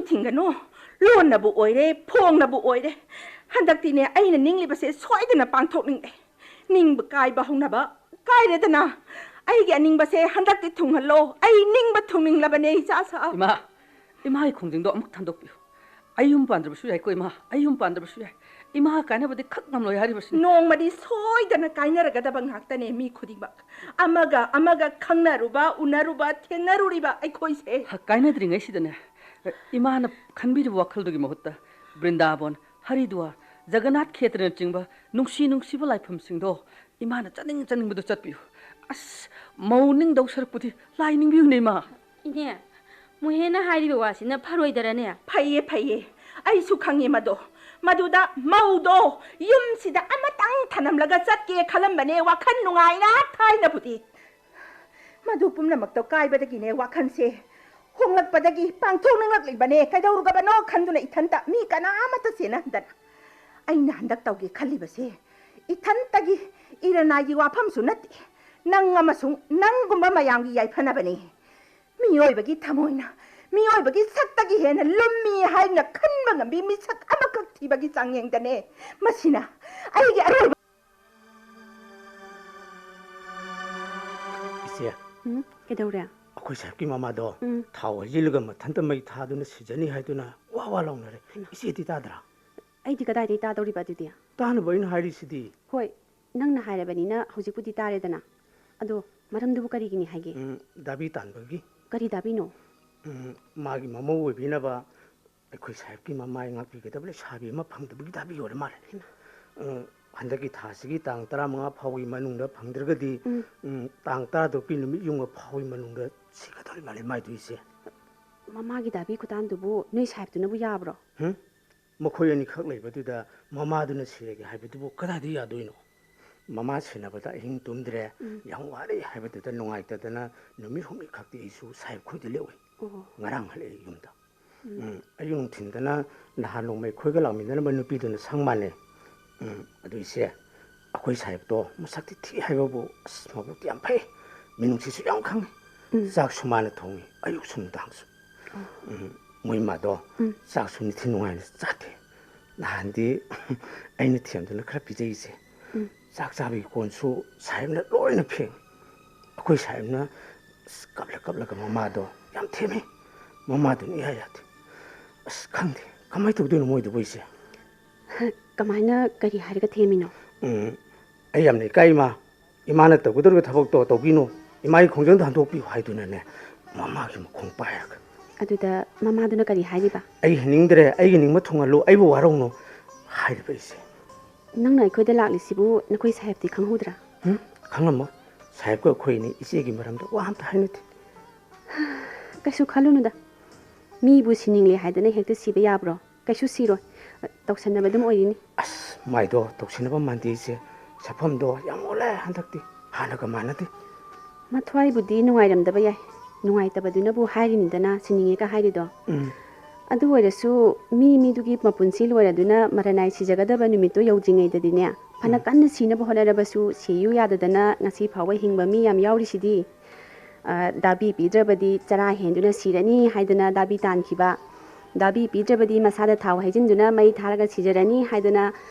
thingano lonnabu oire phongnabu oire handaktine aina ningliba se soidana pangthokningde ningba kaiba hongnaba kairedana ꯑꯩꯒꯤ ꯑꯅꯤꯡꯕꯁꯦ ꯍꯟꯗꯛꯇꯤ ꯊꯨꯡꯍꯜꯂꯣ ꯑꯩ ꯅꯤꯡꯕ ꯊꯨꯡꯅꯤꯡꯂꯕꯅꯦ ꯏꯆꯥꯁꯥ ꯏꯃꯥꯒꯤ ꯈꯣꯡꯖꯪꯗꯣ ꯑꯃꯨꯛ ꯊꯥꯡꯗꯣꯛꯄꯤꯌꯨ ꯑꯩ ꯌꯨꯝ ꯄꯥꯟꯗ꯭ꯔꯕꯁꯨ ꯌꯥꯏꯀꯣ ꯏꯃꯥ ꯑꯩ ꯌꯨꯝ ꯄꯥꯟꯗ꯭ꯔꯕꯁꯨ ꯌꯥꯏ ꯏꯃꯥ ꯀꯥꯏꯅꯕꯗꯤ ꯈꯛ ꯉꯝꯂꯣꯏ ꯍꯥꯏꯔꯤꯕꯁꯤꯅꯤ ꯅꯣꯡꯃꯗꯤ ꯁꯣꯏꯗꯅ ꯀꯥꯏꯅꯔꯒꯗꯕ ꯉꯥꯛꯇꯅꯦ ꯃꯤ ꯈꯨꯗꯤꯡꯃꯛ ꯑꯃꯒ ꯈꯪꯅꯔꯨꯕ ꯎꯅꯔꯨꯕ ꯊꯦꯡꯅꯔꯨꯔꯤꯕ ꯑꯩꯈꯣꯏꯁꯦ ꯀꯥꯏꯅꯗ꯭ꯔꯤꯉꯩꯁꯤꯗꯅꯦ ꯏꯃꯥꯅ ꯈꯟꯕꯤꯔꯤꯕ ꯋꯥꯈꯜꯗꯨꯒꯤ ꯃꯍꯨꯠꯇ ꯕ꯭ꯔꯤꯟꯗꯥꯕꯟ ꯍꯔꯤꯗ꯭ꯋꯥꯔ ꯖꯒꯟꯅꯥꯊ ꯈꯦꯇ꯭ꯔꯅꯆꯤꯡꯕ ꯅꯨꯡꯁꯤꯕ ꯂꯥꯏꯐꯝꯁꯤꯡꯗꯣ ꯏꯃꯥꯅ ꯆꯠꯅꯤꯡꯕꯗꯣ ꯆꯠꯄꯤꯌꯨ ꯑꯁ ꯃꯧ ꯅꯤꯡꯗꯧ ꯁꯔꯨꯛꯄꯨꯗꯤ ꯂꯥꯏ ꯅꯤꯡꯕꯤꯌꯨꯅꯦ ꯏꯃꯥ ꯏꯅꯦ ꯃꯣꯍꯦꯟꯅ ꯍꯥꯏꯔꯤꯕ ꯋꯥꯁꯤꯅ ꯐꯔꯣꯏꯗꯔꯅꯦ ꯐꯩꯌꯦ ꯑꯩꯁꯨ ꯈꯪꯉꯦ ꯃꯗꯨꯗ ꯃꯧꯗꯣ ꯌꯨꯝꯁꯤꯗ ꯑꯃꯇꯪ ꯊꯅꯝꯂꯒ ꯆꯠꯀꯦ ꯈꯜꯂꯝꯕꯅꯦ ꯋꯥꯈꯜ ꯅꯨꯡꯉꯥꯏꯅ ꯊꯥꯏꯅꯕꯨꯗꯤ ꯃꯗꯨ ꯄꯨꯝꯅꯃꯛꯇꯣ ꯀꯥꯏꯕꯗꯒꯤꯅꯦ ꯋꯥꯈꯜꯁꯦ ꯍꯣꯡꯂꯛꯄꯗꯒꯤ ꯄꯥꯡꯊꯣꯛꯅꯤꯡꯂꯛꯂꯤꯕꯅꯦ ꯀꯩꯗꯧꯔꯨꯒꯕꯅꯣ ꯈꯟꯗꯨꯅ ꯏꯊꯟꯇ ꯃꯤ ꯀꯅꯥꯃꯠꯇ ꯆꯦꯟꯅꯍꯟꯗꯅ ꯑꯩꯅ ꯍꯟꯗꯛ ꯇꯧꯒꯦ ꯈꯜꯂꯤꯕꯁꯦ ꯏꯊꯟꯇꯒꯤ ꯏꯔꯅꯥꯏꯒꯤ ꯋꯥꯐꯝꯁꯨ ꯅꯠꯇꯦ ꯅꯪ ꯑꯃꯁꯨꯡ ꯅꯪꯒꯨꯝꯕ ꯃꯌꯥꯝꯒꯤ ꯌꯥꯏꯐꯅꯕꯅꯦ ꯃꯤꯑꯣꯏꯕꯒꯤ ꯊꯃꯣꯏꯅ ꯃꯤꯑꯣꯏꯕꯒꯤ ꯁꯛꯇꯒꯤ ꯍꯦꯟꯅ ꯂꯨꯝꯃꯤ ꯍꯥꯏꯅ ꯈꯟꯕ ꯉꯝꯕꯤ ꯃꯤꯁꯛ ꯑꯃꯈꯛ ꯊꯤꯕꯒꯤ ꯆꯥꯡꯌꯦꯡꯗꯅꯦ ꯃꯁꯤꯅ ꯑꯩꯒꯤ ꯑꯔꯣꯏꯕ 이제 그래도래 ꯑꯩꯈꯣꯏ ꯁꯥꯍꯦꯕꯀꯤ ꯃꯃꯥꯗꯣ ꯊꯥꯎ ꯍꯩꯖꯤꯜꯂꯒ ꯃꯊꯟꯇ ꯃꯩ ꯊꯥꯗꯨꯅ ꯁꯤꯖꯅꯤ ꯍꯥꯏꯗꯨꯅ ꯋꯥ ꯂꯥꯎꯅꯔꯦ ꯏꯆꯦꯗꯤ ꯇꯥꯗ꯭ꯔꯥ ꯑꯩꯗꯤ ꯀꯗꯥꯏꯗꯒꯤ ꯇꯥꯗꯧꯔꯤꯕ ꯑꯗꯨꯗꯤ ꯇꯥꯅꯕ ꯑꯩꯅ ꯍꯥꯏꯔꯤꯁꯤꯗꯤ ꯍꯣꯏ ꯅꯪꯅ ꯍꯥꯏꯔꯕꯅꯤꯅ ꯍꯧꯖꯤꯛꯄꯨꯗꯤ ꯇꯥꯔꯦꯗꯅ ꯑꯗꯣ ꯃꯔꯝꯗꯨꯕꯨ ꯀꯔꯤꯒꯤꯅꯤ ꯍꯥꯏꯒꯦ ꯗꯥꯕꯤ ꯇꯥꯟꯕꯒꯤ ꯀꯔꯤ ꯗꯥꯕꯤꯅꯣ ꯃꯥꯒꯤ ꯃꯃꯧ ꯑꯣꯏꯕꯤꯅꯕ ꯑꯩꯈꯣꯏ ꯁꯥꯍꯦꯕꯀꯤ ꯃꯃꯥꯏ ꯉꯥꯛꯄꯤꯒꯗꯕ ꯂꯩꯁꯥꯕꯤ ꯑꯃ ꯐꯪꯗꯕꯒꯤ ꯗꯥꯕꯤ ꯑꯣꯏꯔ ꯃꯥꯜꯂꯦ ꯍꯟꯗꯛꯀꯤ ꯊꯥꯁꯤꯒꯤ ꯇꯥꯡ 15 ꯐꯥꯎꯒꯤ ꯃꯅꯨꯡꯗ ꯐꯪꯗ꯭ꯔꯒꯗꯤ ꯇꯥꯡ 16ꯀꯤ ꯅꯨꯃꯤꯠ ꯌꯨꯡꯕ ꯐꯥꯎꯒꯤ ꯃꯅꯨꯡꯗ ꯁꯤꯒꯗꯧꯔꯤ ꯃꯥꯜꯂꯦ ꯃꯥꯏꯗꯨꯏꯁꯦ ꯃꯃꯥꯒꯤ ꯗꯥꯕꯤ ꯈꯨꯇꯥꯟꯗꯨꯕꯨ ꯅꯣꯏ ꯁꯥꯍꯦꯕꯇꯨꯅꯕꯨ ꯌꯥꯕ꯭ꯔꯣ ꯃꯈꯣꯏ ꯑꯅꯤꯈꯛ ꯂꯩꯕꯗꯨꯗ ꯃꯃꯥꯗꯨꯅ ꯁꯤꯔꯒꯦ ꯍꯥꯏꯕꯗꯨꯕꯨ ꯀꯗꯥꯏꯗ ꯌꯥꯗꯣꯏꯅꯣ ꯃꯃꯥ ꯁꯦꯟꯅꯕꯗ ꯑꯍꯤꯡ ꯇꯨꯝꯗ꯭ꯔꯦ ꯌꯥꯝ ꯋꯥꯔꯦ ꯍꯥꯏꯕꯗꯨꯗ ꯅꯨꯡꯉꯥꯏꯇꯗꯅ ꯅꯨꯃꯤꯠ 6 ꯈꯛꯇꯤ ꯑꯩꯁꯨ ꯁꯥꯍꯦꯕ ꯈꯣꯏꯗ ꯂꯦꯛꯎꯏ ꯉꯔꯥꯡ ꯍꯜꯂꯛꯑꯦ ꯌꯨꯝꯗ ꯑꯌꯨꯛ ꯅꯨꯡꯊꯤꯟꯗꯅ ꯅꯍꯥꯟ ꯅꯣꯡꯃꯩ ꯈꯣꯏꯒ ꯂꯥꯛꯃꯤꯟꯅꯔꯝꯕ ꯅꯨꯄꯤꯗꯨꯅ ꯁꯪ ꯃꯥꯜꯂꯦ ꯑꯗꯨ ꯏꯆꯦ ꯑꯩꯈꯣꯏ ꯁꯥꯍꯦꯕꯇꯣ ꯃꯁꯛꯇꯤ ꯊꯤ ꯍꯥꯏꯕꯕꯨ ꯑꯁ ꯃꯕꯨꯛꯇꯤ ꯌꯥꯝ ꯐꯩ ꯃꯤꯅꯨꯡꯁꯤꯁꯨ ꯌꯥꯝ ꯈꯪꯉꯤ ꯆꯥꯛꯁꯨ ꯃꯥꯅ ꯊꯣꯡꯉꯤ ꯑꯌꯨꯛꯁꯨ ꯅꯨꯡꯗꯥꯡꯁꯨ ꯃꯣꯏ ꯃꯥꯗꯣ ꯆꯥꯛꯁꯨ ꯅꯤꯡꯊꯤ ꯅꯨꯡꯉꯥꯏꯅ ꯆꯥꯗꯦ ꯅꯍꯥꯟꯗꯤ ꯑꯩꯅ ꯊꯦꯝꯗꯨꯅ ꯈꯔ ꯄꯤꯖꯩꯁꯦ ꯆꯥꯛ ꯆꯥꯕꯒꯤ ꯀꯣꯟꯁꯨ ꯁꯥꯍꯦꯕꯅ ꯂꯣꯏꯅ ꯐꯦꯡꯉꯤ ꯑꯩꯈꯣꯏ ꯁꯥꯍꯦꯕꯅ ꯀꯞꯂꯒ ꯃꯃꯥꯗꯣ ꯌꯥꯝ ꯊꯦꯝꯃꯤ ꯃꯃꯥꯗꯨꯅ ꯏꯌꯥ ꯌꯥꯗꯦ ꯑꯁ ꯈꯪꯗꯦ ꯀꯃꯥꯏꯅ ꯇꯧꯗꯣꯏꯅꯣ ꯃꯣꯏꯗꯨꯕꯨ ꯏꯆꯦ ꯀꯃꯥꯏꯅ ꯀꯔꯤ ꯍꯥꯏꯔꯒ ꯊꯦꯝꯃꯤꯅꯣ ꯑꯩ ꯌꯥꯝꯅ ꯏꯀꯥꯏ ꯏꯃꯥꯅ ꯇꯧꯒꯗꯧꯔꯤꯕ ꯊꯕꯛꯇꯣ ꯇꯧꯕꯤꯅꯨ ꯏꯃꯥꯒꯤ ꯈꯣꯡꯖꯪꯗꯣ ꯍꯟꯗꯣꯛꯄꯤꯌꯨ ꯍꯥꯏꯗꯨꯅꯅꯦ ꯃꯃꯥꯒꯤ ꯃꯈꯣꯡ ꯄꯥꯏꯔꯒ ꯑꯗꯨꯗ ꯃꯃꯥꯗꯨꯅ ꯀꯔꯤ ꯍꯥꯏꯔꯤꯕ ꯑꯩ ꯍꯤꯡꯅꯤꯡꯗ꯭ꯔꯦ ꯑꯩꯒꯤ ꯅꯤꯡꯕ ꯊꯨꯡꯍꯜꯂꯨ ꯑꯩꯕꯨ ꯋꯥꯔꯧꯅꯨ ꯍꯥꯏꯔꯤꯕ ꯏꯆꯦ ꯅꯪꯅ ꯑꯩꯈꯣꯏꯗ ꯂꯥꯛꯂꯤꯁꯤꯕꯨ ꯅꯈꯣꯏ ꯁꯥꯍꯦꯕꯇꯤ ꯈꯪꯍꯧꯗ꯭ꯔꯥ ꯈꯪꯂꯝꯃꯣꯏ ꯁꯥꯍꯦꯕꯀ ꯑꯩꯈꯣꯏꯅꯤ ꯏꯆꯦꯒꯤ ꯃꯔꯝꯗ ꯋꯥ ꯑꯝꯇ ꯍꯥꯏꯅꯗꯦ ꯀꯩꯁꯨ ꯈꯜꯂꯨꯅꯨꯗ ꯃꯤꯕꯨ ꯁꯤꯅꯤꯡꯂꯦ ꯍꯥꯏꯗꯅ ꯍꯦꯛꯇ ꯁꯤꯕ ꯌꯥꯕ꯭ꯔꯣ ꯀꯩꯁꯨ ꯁꯤꯔꯣꯏ ꯇꯧꯁꯟꯅꯕ ꯑꯗꯨꯝ ꯑꯣꯏꯔꯤꯅꯤ ꯑꯁ ꯃꯥꯏꯗꯣ ꯇꯧꯁꯤꯟꯅꯕ ꯃꯥꯟꯗꯦ ꯏꯆꯦ ꯁꯛꯐꯝꯗꯣ ꯌꯥꯝ ꯑꯣꯜꯂꯦ ꯍꯟꯗꯛꯇꯤ ꯍꯥꯟꯅꯒ ꯃꯥꯟꯅꯗꯦ ꯃꯊ꯭ꯋꯥꯏꯕꯨꯗꯤ ꯅꯨꯡꯉꯥꯏꯔꯝꯗꯕ ꯌꯥꯏ ꯅꯨꯡꯉꯥꯏꯇꯕꯗꯨꯅꯕꯨ ꯍꯥꯏꯔꯤꯅꯤꯗꯅ ꯁꯤꯅꯤꯡꯉꯦꯒ ꯍꯥꯏꯔꯤꯗꯣ ꯑꯗꯨ ꯑꯣꯏꯔꯁꯨ ꯃꯤꯗꯨꯒꯤ ꯃꯄꯨꯟꯁꯤ ꯂꯣꯏꯔꯗꯨꯅ ꯃꯔꯅꯥꯏ ꯁꯤꯖꯒꯗꯕ ꯅꯨꯃꯤꯠꯇꯣ ꯌꯧꯗ꯭ꯔꯤꯉꯩꯗꯗꯤꯅꯦ ꯐꯅ ꯀꯟꯅ ꯁꯤꯅꯕ ꯍꯣꯠꯅꯔꯕꯁꯨ ꯁꯤꯌꯨ ꯌꯥꯗꯗꯅ ꯉꯁꯤ ꯐꯥꯎꯕ ꯍꯤꯡꯕ ꯃꯤ ꯌꯥꯝ ꯌꯥꯎꯔꯤꯁꯤꯗꯤ ꯗꯥꯕꯤ ꯄꯤꯗ꯭ꯔꯕꯗꯤ ꯆꯔꯥ ꯍꯦꯟꯗꯨꯅ ꯁꯤꯔꯅꯤ ꯍꯥꯏꯗꯅ ꯗꯥꯕꯤ ꯇꯥꯟꯈꯤꯕ ꯗꯥꯕꯤ ꯄꯤꯗ꯭ꯔꯕꯗꯤ ꯃꯁꯥꯗ ꯊꯥꯎ ꯍꯩꯖꯤꯟꯗꯨꯅ ꯃꯩ ꯊꯥꯔꯒ ꯁꯤꯖꯔꯅꯤ ꯍꯥꯏꯗꯅ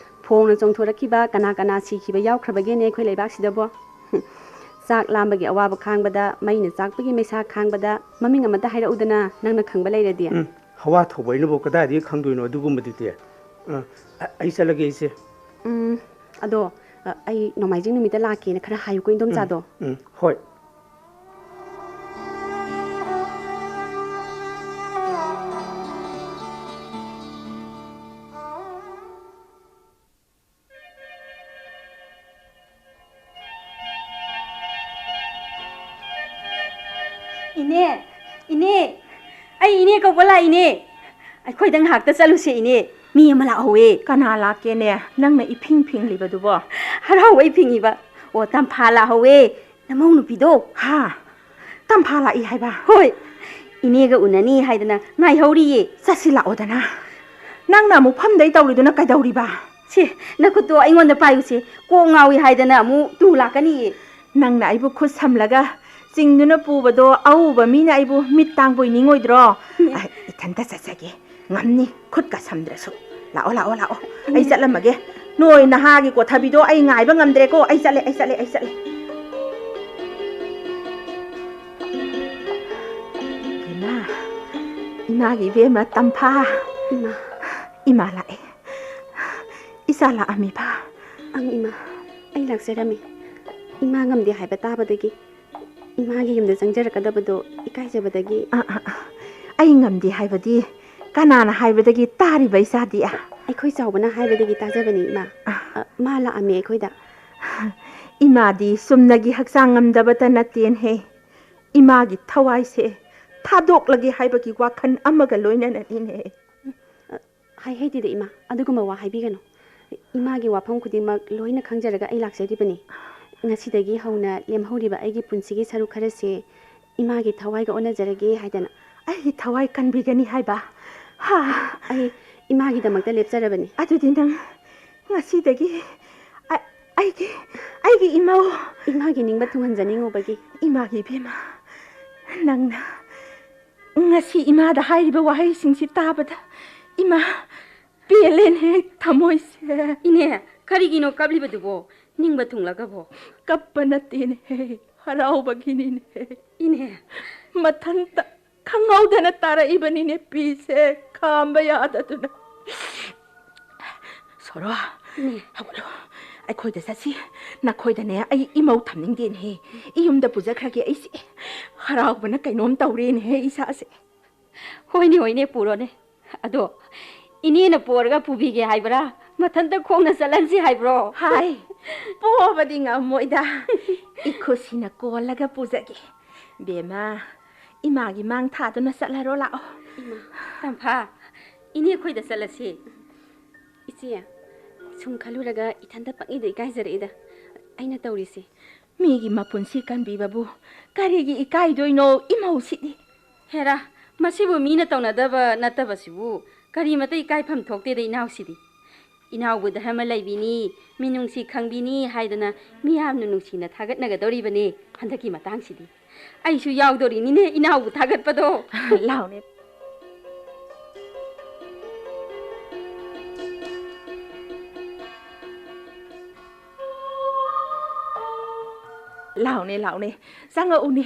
ꯐꯣꯡꯅ ꯆꯣꯡꯊꯣꯔꯛꯈꯤꯕ ꯀꯅꯥ ꯁꯤꯈꯤꯕ ꯌꯥꯎꯈ꯭ꯔꯕꯒꯦꯅꯦ ꯑꯩꯈꯣꯏ ꯂꯩꯕꯥꯛꯁꯤꯗꯕꯣ ꯆꯥꯛ ꯂꯥꯝꯕꯒꯤ ꯑꯋꯥꯕ ꯈꯥꯡꯕꯗ ꯃꯩꯅ ꯆꯥꯛꯄꯒꯤ ꯃꯩꯁꯥ ꯈꯥꯡꯕꯗ ꯃꯃꯤꯡ ꯑꯃꯠꯇ ꯍꯥꯏꯔꯛꯎꯗꯅ ꯅꯪꯅ ꯈꯪꯕ ꯂꯩꯔꯗꯤ ꯍꯋꯥ ꯊꯧꯕ ꯑꯩꯅꯕꯨ ꯀꯗꯥꯏꯗꯒꯤ ꯈꯪꯗꯣꯏꯅꯣ ꯑꯗꯨꯒꯨꯝꯕꯗꯨꯗꯤ ꯑꯩ ꯆꯠꯂꯒꯦ ꯏꯆꯦ ꯑꯗꯣ ꯑꯩ ꯅꯣꯡꯃꯥꯏꯖꯤꯡ ꯅꯨꯃꯤꯠꯇ ꯂꯥꯛꯀꯦꯅ ꯈꯔ ꯍꯥꯏꯌꯨꯀꯣ ꯏꯟꯗꯣꯝꯆꯥꯗꯣ ꯍꯣꯏ ꯏꯅꯦ ꯑꯩ ꯏꯅꯦ ꯀꯧꯕ ꯂꯥꯛꯏꯅꯦ ꯑꯩꯈꯣꯏꯗ ꯉꯥꯏꯍꯥꯛꯇ ꯆꯠꯂꯨꯁꯦ ꯏꯅꯦ ꯃꯤ ꯑꯃ ꯂꯥꯛꯍꯧꯋꯦ ꯀꯅꯥ ꯂꯥꯛꯀꯦꯅꯦ ꯅꯪꯅ ꯏꯐꯤꯡ ꯐꯤꯡꯂꯤꯕꯗꯨꯕꯣ ꯍꯔꯥꯎꯕꯩ ꯐꯤꯡꯉꯤꯕ ꯑꯣ ꯇꯝꯐꯥ ꯂꯥꯛꯍꯧꯋꯦ ꯅꯃꯧ ꯅꯨꯄꯤꯗꯣ ꯍꯥ ꯇꯝꯐꯥ ꯂꯥꯛꯏ ꯍꯥꯏꯕ ꯍꯣꯏ ꯏꯅꯦꯒ ꯎꯅꯅꯤ ꯍꯥꯏꯗꯅ ꯉꯥꯏꯍꯧꯔꯤꯌꯦ ꯆꯠꯁꯤ ꯂꯥꯛꯑꯣꯗꯅ ꯅꯪꯅ ꯑꯃꯨꯛ ꯐꯝꯗꯩ ꯇꯧꯔꯤꯗꯨꯅ ꯀꯩꯗꯧꯔꯤꯕ ꯁꯤ ꯅꯈꯨꯠꯇꯣ ꯑꯩꯉꯣꯟꯗ ꯄꯥꯏꯌꯨꯁꯦ ꯀꯣꯛ ꯉꯥꯎꯏ ꯍꯥꯏꯗꯅ ꯑꯃꯨꯛ ꯇꯨ ꯂꯥꯛꯀꯅꯤꯌꯦ ꯅꯪꯅ ꯑꯩꯕꯨ ꯈꯨꯠ ꯁꯝꯂꯒ ꯆꯤꯡꯗꯨꯅ ꯄꯨꯕꯗꯣ ꯑꯎꯕ ꯃꯤꯅ ꯑꯩꯕꯨ ꯃꯤꯠ ꯇꯥꯡꯕꯣꯏ ꯅꯤꯡꯉꯣꯏꯗ꯭ꯔꯣ ꯏꯊꯟꯇ ꯆꯠꯆꯒꯦ ꯉꯝꯅꯤ ꯈꯨꯠꯀ ꯁꯝꯗ꯭ꯔꯁꯨ ꯂꯥꯛꯑꯣ ꯑꯩ ꯆꯠꯂꯝꯃꯒꯦ ꯅꯣꯏ ꯅꯍꯥꯒꯤ ꯀꯣꯊꯕꯤꯗꯣ ꯑꯩ ꯉꯥꯏꯕ ꯉꯝꯗ꯭ꯔꯦꯀꯣ ꯑꯩ ꯆꯠꯂꯦ Imagi bema Tampa. Ima. Ima lae. Isa la ami pa. Ang ima. Ay laksarami. Ima ngamdi haiba tabadagi. Imagi yumda changjarakadabado ikaijabadagi. Ai ngamdi haibadi. Kanana haibadagi tari bai sadi a. Aikhoi chaubana haibadagi tajabani ima. Ma la ami aikhoida. Imadi sumnagi haksang ngamdabata naten he. Imagi thawai se. Thadok lagi haibagi wakhan amaga loina natin he. Hai hai dida ima. Aduguma wa haibigano. Imagi wafam khudingmak loina khangjaraga ai lakjaribani. Ngasidagi hauna lemhoriba aigi punsigi saru kharase imagi thawai ga onajarage haidana. Ai thawai kanbigani haiba. Ha, ai imagi damakta lepjarabani. Adudi nang ngasidagi aigi imau imagi ningba thunghanjaningo bagi imagi bema nangna ngasi imada hairiba wahai singsi tabada ima pelen he thamoi se ine karigino kablibadubo ningba thunglagabo kappana tin he harau bagini ne ine mathanta khangaudana tara ibani ne pise khamba yada tuna Soro ne hawalo ꯑꯩꯈꯣꯏꯗ ꯆꯠꯁꯤ ꯅꯈꯣꯏꯗꯅꯦ ꯑꯩ ꯏꯃꯧ ꯊꯝꯅꯤꯡꯗꯦꯅꯦ ꯏꯌꯨꯝꯗ ꯄꯨꯖꯈ꯭ꯔꯒꯦ ꯑꯩꯁꯦ ꯍꯔꯥꯎꯕꯅ ꯀꯩꯅꯣꯝ ꯇꯧꯔꯦꯅꯦ ꯏꯁꯥꯁꯦ ꯍꯣꯏꯅꯦ ꯍꯣꯏꯅꯦ ꯄꯨꯔꯣꯅꯦ ꯑꯗꯣ ꯏꯅꯦꯅ ꯄꯣꯔꯒ ꯄꯨꯕꯤꯒꯦ ꯍꯥꯏꯕ꯭ꯔꯥ ꯃꯊꯟꯇ ꯈꯣꯡꯅ ꯆꯠꯍꯟꯁꯤ ꯍꯥꯏꯕ꯭ꯔꯣ ꯍꯥꯏ ꯄꯣꯕꯗꯤ ꯉꯝꯃꯣꯏꯗ ꯏꯈꯨꯁꯤꯅ ꯀꯣꯜꯂꯒ ꯄꯨꯖꯒꯦ ꯕꯦꯝꯃ ꯏꯃꯥꯒꯤ ꯃꯥꯡ ꯊꯥꯗꯨꯅ ꯆꯠꯂꯔꯣ ꯂꯥꯛꯑꯣ ꯏꯃꯥ ꯇꯝꯐꯥ ꯏꯅꯦ ꯈꯣꯏꯗ ꯆꯠꯂꯁꯤ ꯏꯆꯦ ꯁꯨꯝ ꯈꯜꯂꯨꯔꯒ ꯏꯊꯟꯇ ꯄꯪꯏꯗ ꯏꯀꯥꯏꯖꯔꯛꯏꯗ ꯑꯩꯅ ꯇꯧꯔꯤꯁꯦ ꯃꯤꯒꯤ ꯃꯄꯨꯟꯁꯤ ꯀꯟꯕꯤꯕꯕꯨ ꯀꯔꯤꯒꯤ ꯏꯀꯥꯏꯗꯣꯏꯅꯣ ꯏꯃꯧꯁꯤꯗꯤ ꯍꯦꯔꯥ ꯃꯁꯤꯕꯨ ꯃꯤꯅ ꯇꯧꯅꯗꯕ ꯅꯠꯇꯕꯁꯤꯕꯨ ꯀꯔꯤꯃꯇ ꯏꯀꯥꯏꯐꯝ ꯊꯣꯛꯇꯦꯗ ꯏꯅꯥꯎꯁꯤꯗꯤ ꯏꯅꯥꯎꯕꯨ ꯙꯔꯃ ꯂꯩꯕꯤꯅꯤ ꯃꯤꯅꯨꯡꯁꯤ ꯈꯪꯕꯤꯅꯤ ꯍꯥꯏꯗꯅ ꯃꯤꯌꯥꯝꯅ ꯅꯨꯡꯁꯤꯅ ꯊꯥꯒꯠꯅꯒꯗꯧꯔꯤꯕꯅꯤ ꯍꯟꯗꯛꯀꯤ ꯃꯇꯥꯡꯁꯤꯗꯤ ꯑꯩꯁꯨ ꯌꯥꯎꯗꯣꯔꯤꯅꯤꯅꯦ ꯏꯅꯥꯎꯕꯨ ꯊꯥꯒꯠꯄꯗꯣ ꯂꯥꯎꯅꯦ ꯂꯥꯎꯅꯦ ꯂꯥꯎꯅꯦ ꯆꯪꯉꯛꯎꯅꯦ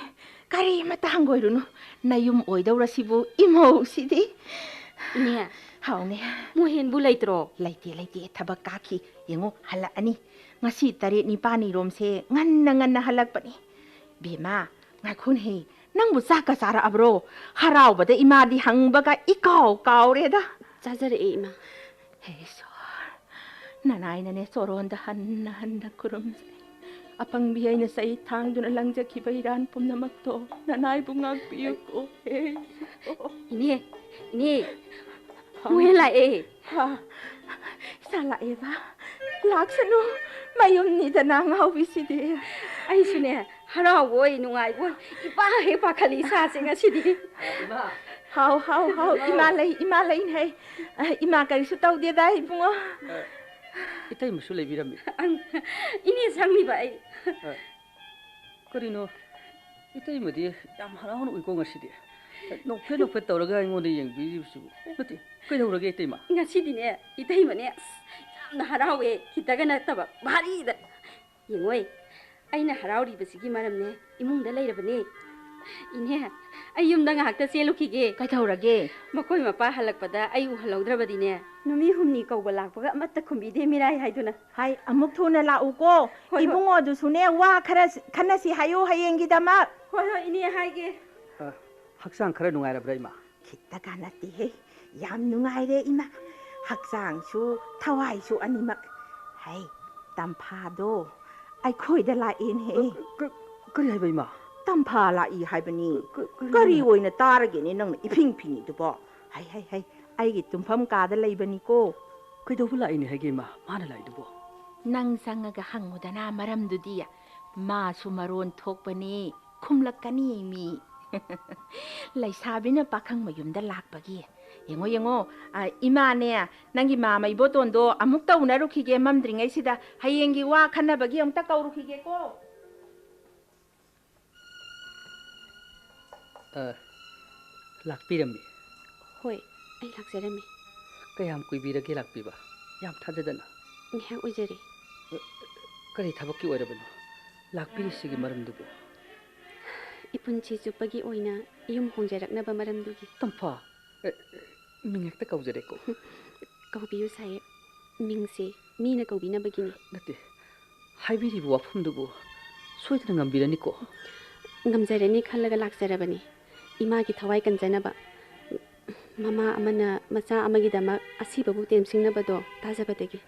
ꯀꯔꯤ ꯃꯇꯥꯡ ꯑꯣꯏꯔꯨꯅꯨ ꯅꯌꯨꯝ ꯑꯣꯏꯗꯧꯔꯁꯤꯕꯨ ꯏꯃꯧꯁꯤꯗꯤ ꯏꯅꯦ ꯍꯥꯎꯅꯦ ꯃꯣꯍꯦꯟꯕꯨ ꯂꯩꯇ꯭ꯔꯣ ꯂꯩꯇꯦ ꯂꯩꯇꯦ ꯊꯕꯛ ꯀꯥꯈꯤ ꯌꯦꯡꯉꯣ ꯍꯜꯂꯛꯑꯅꯤ ꯉꯁꯤ 8-9ꯔꯣꯝꯁꯦ ꯉꯟꯅ ꯍꯜꯂꯛꯄꯅꯤ ꯕꯦꯝꯃ ꯉꯥꯏꯈꯣꯅꯦ ꯅꯪꯕꯨ ꯆꯥꯛꯀ ꯆꯥꯔꯛꯑꯕ꯭ꯔꯣ ꯍꯔꯥꯎꯕꯗ ꯏꯃꯥꯗꯤ ꯍꯪꯕꯒ ꯏꯀꯥꯎ ꯀꯥꯎꯔꯦꯗ ꯆꯥꯖꯔꯛꯑꯦ ꯏꯃꯥ ꯍꯦ ꯏꯁꯣꯔ ꯅꯅꯥꯏꯅꯅꯦ ꯁꯣꯔꯣꯟꯗ ꯍꯟꯅ ꯈꯨꯔꯨꯝꯖꯩ ꯑꯄꯪꯕꯤ ꯑꯩꯅ ꯆꯩ ꯊꯥꯡꯗꯨꯅ ꯂꯪꯖꯈꯤꯕ ꯏꯔꯥꯟ ꯄꯨꯝꯅꯃꯛꯇꯣ ꯅꯅꯥꯏꯕꯨ ꯉꯥꯛꯄꯤꯌꯨꯀꯣ ꯍꯦ ꯏꯅꯦ ꯏꯅꯦ ꯃꯣꯍꯦꯟ ꯂꯥꯛꯑꯦ ꯏꯆꯥ ꯂꯥꯛꯑꯦꯕ ꯂꯥꯛꯁꯅꯨ ꯃꯌꯨꯝꯅꯤꯗꯅ ꯉꯥꯎꯕꯤꯁꯤꯗꯤ ꯑꯩꯁꯨꯅꯦ ꯍꯔꯥꯎꯕꯣꯏ ꯅꯨꯡꯉꯥꯏꯕꯣꯏ ꯏꯄꯥ ꯍꯦꯛ ꯄꯥꯈꯠꯂꯤ ꯏꯁꯥꯁꯦ ꯉꯁꯤꯗꯤ ꯍꯥꯎ ꯏꯃꯥ ꯂꯩꯅꯦ ꯏꯃꯥ ꯀꯔꯤꯁꯨ ꯇꯧꯗꯦꯗ ꯏꯕꯨꯡꯉꯣ ꯏꯇꯩꯃꯁꯨ ꯂꯩꯕꯤꯔꯝꯃꯤ ꯏꯅꯦ ꯁꯪꯂꯤꯕ ꯑꯩ ꯀꯔꯤꯅꯣ ꯏꯇꯩꯃꯗꯤ ꯌꯥꯝ ꯍꯔꯥꯎꯅ ꯎꯏꯀꯣ ꯉꯁꯤꯗꯤ ꯅꯣꯛꯐꯦꯠ ꯇꯧꯔꯒ ꯑꯩꯉꯣꯟꯗ ꯌꯦꯡꯕꯤꯔꯤꯕꯁꯤꯕꯨ ꯅꯠꯇꯦ ꯀꯩꯗꯧꯔꯒꯦ ꯏꯇꯩꯃ ꯉꯁꯤꯗꯤꯅꯦ ꯏꯇꯩꯃꯅꯦ ꯌꯥꯝꯅ ꯍꯔꯥꯎꯋꯦ ꯈꯤꯇꯒ ꯅꯠꯇꯕ ꯚꯥꯔꯤꯗ ꯌꯦꯡꯉꯣꯏ ꯑꯩꯅ ꯍꯔꯥꯎꯔꯤꯕꯁꯤꯒꯤ ꯃꯔꯝꯅꯦ ꯏꯃꯨꯡꯗ ꯂꯩꯔꯕꯅꯦ ꯏꯅꯦ ꯑꯩ ꯌꯨꯝꯗ ꯉꯥꯏꯍꯥꯛꯇ ꯆꯦꯜꯂꯨꯈꯤꯒꯦ ꯀꯩꯗꯧꯔꯒꯦ ꯃꯈꯣꯏ ꯃꯄꯥ ꯍꯜꯂꯛꯄꯗ ꯑꯩ ꯎꯍꯜꯍꯧꯗ꯭ꯔꯕꯗꯤꯅꯦ ꯅꯨꯃꯤꯠ 8 ꯀꯧꯕ ꯂꯥꯛꯄꯒ ꯑꯃꯠꯇ ꯈꯨꯝꯕꯤꯗꯦ ꯃꯤꯔꯥꯏ ꯍꯥꯏꯗꯨꯅ ꯍꯥꯏ ꯑꯃꯨꯛ ꯊꯨꯅ ꯂꯥꯛꯎꯀꯣ ꯏꯕꯨꯡꯉꯣꯗꯨꯁꯨꯅꯦ ꯋꯥ ꯈꯔ ꯈꯟꯅꯁꯤ ꯍꯥꯏꯌꯨ ꯍꯌꯦꯡꯒꯤꯗꯃꯛ ꯍꯣꯏ ꯏꯅꯦ ꯍꯥꯏꯒꯦ ꯍꯛꯆꯥꯡ ꯈꯔ ꯅꯨꯡꯉꯥꯏꯔꯕ꯭ꯔꯥ ꯏꯃꯥ ꯈꯤꯇꯒ ꯅꯠꯇꯦꯍꯦ ꯌꯥꯝ ꯅꯨꯡꯉꯥꯏꯔꯦ ꯏꯃꯥ ꯍꯛꯆꯥꯡꯁꯨ ꯊꯋꯥꯏꯁꯨ ꯑꯅꯤꯃꯛ ꯍꯩ ꯇꯝꯐꯥꯗꯣ ꯑꯩꯈꯣꯏꯗ ꯂꯥꯛꯑꯦꯅꯦ ꯀꯔꯤ ꯍꯥꯏꯕ ꯏꯃꯥ ꯇꯝꯐꯥ ꯂꯥꯛꯏ ꯍꯥꯏꯕꯅꯤ ꯀꯔꯤ ꯑꯣꯏꯅ ꯇꯥꯔꯒꯦꯅꯦ ꯅꯪꯅ ꯏꯐꯤꯡ ꯐꯤꯡꯉꯤꯗꯨꯕꯣ ꯍꯩ ꯑꯩꯒꯤ ꯇꯨꯝꯐꯝ ꯀꯥꯗ ꯂꯩꯕꯅꯤꯀꯣ ꯀꯩꯗꯧꯕ ꯂꯥꯛꯏꯅꯦ ꯍꯥꯏꯒꯦ ꯏꯃꯥ ꯃꯥꯅ ꯂꯥꯛꯏꯗꯨꯕꯣ ꯅꯪ ꯆꯪꯉꯒ ꯍꯪꯉꯨꯗꯅ ꯃꯔꯝꯗꯨꯗꯤ ꯃꯥꯁꯨ ꯃꯔꯣꯟ ꯊꯣꯛꯄꯅꯤ ꯈꯨꯝꯂꯛꯀꯅꯤ ꯃꯤ ꯂꯩꯁꯥꯕꯤꯅ ꯄꯥꯈꯪ ꯃꯌꯨꯝꯗ ꯂꯥꯛꯄꯒꯤ ꯌꯦꯡꯉꯣ ꯏꯃꯥꯅꯦ ꯅꯪꯒꯤ ꯃꯥꯃ ꯏꯕꯣꯇꯣꯟꯗꯣ ꯑꯃꯨꯛꯇ ꯎꯅꯔꯨꯈꯤꯒꯦ ꯃꯝꯗ꯭ꯔꯤꯉꯩꯁꯤꯗ ꯍꯌꯦꯡꯒꯤ ꯋꯥ ꯈꯟꯅꯕꯒꯤ ꯑꯃꯨꯛꯇ ꯀꯧꯔꯨꯈꯤꯒꯦꯀꯣ ꯂꯥꯛꯄꯤꯔꯝꯃꯤ ꯍꯣꯏ ꯑꯩ ꯂꯥꯛꯆꯔꯝꯃꯤ ꯀꯌꯥꯝ ꯀꯨꯏꯕꯤꯔꯒꯦ ꯂꯥꯛꯄꯤꯕ ꯌꯥꯝ ꯊꯥꯖꯗꯅ ꯉꯥꯏꯍꯥꯛ ꯑꯣꯏꯖꯔꯦ ꯀꯔꯤ ꯊꯕꯛꯀꯤ ꯑꯣꯏꯔꯕꯅꯣ ꯂꯥꯛꯄꯤꯔꯤꯁꯤꯒꯤ ꯃꯔꯝꯗꯨꯕꯨ ꯏꯄꯨꯟꯁꯤ ꯆꯨꯞꯄꯒꯤ ꯑꯣꯏꯅ ꯌꯨꯝ ꯍꯣꯡꯖꯔꯛꯅꯕ ꯃꯔꯝꯗꯨꯒꯤ ꯇꯝꯐꯥ ꯃꯤꯡ ꯍꯦꯛꯇ ꯀꯧꯖꯔꯦꯀꯣ ꯀꯧꯕꯤꯌꯨ ꯁꯥꯍꯦꯕ ꯃꯤꯡꯁꯦ ꯃꯤꯅ ꯀꯧꯕꯤꯅꯕꯒꯤꯅꯤ ꯅꯠꯇꯦ ꯍꯥꯏꯕꯤꯔꯤꯕ ꯋꯥꯐꯝꯗꯨꯕꯨ ꯁꯣꯏꯗꯅ ꯉꯝꯕꯤꯔꯅꯤꯀꯣ ꯉꯝꯖꯔꯅꯤ ꯈꯜꯂꯒ ꯂꯥꯛꯆꯔꯕꯅꯤ ꯏꯃꯥꯒꯤ ꯊꯋꯥꯏ ꯀꯟꯖꯅꯕ ꯃꯃꯥ ꯑꯃꯅ ꯃꯆꯥ ꯑꯃꯒꯤꯗꯃꯛ ꯑꯁꯤꯕꯕꯨ ꯇꯦꯝꯁꯤꯡꯅꯕꯗꯣ ꯇꯥꯖꯕꯗꯒꯤ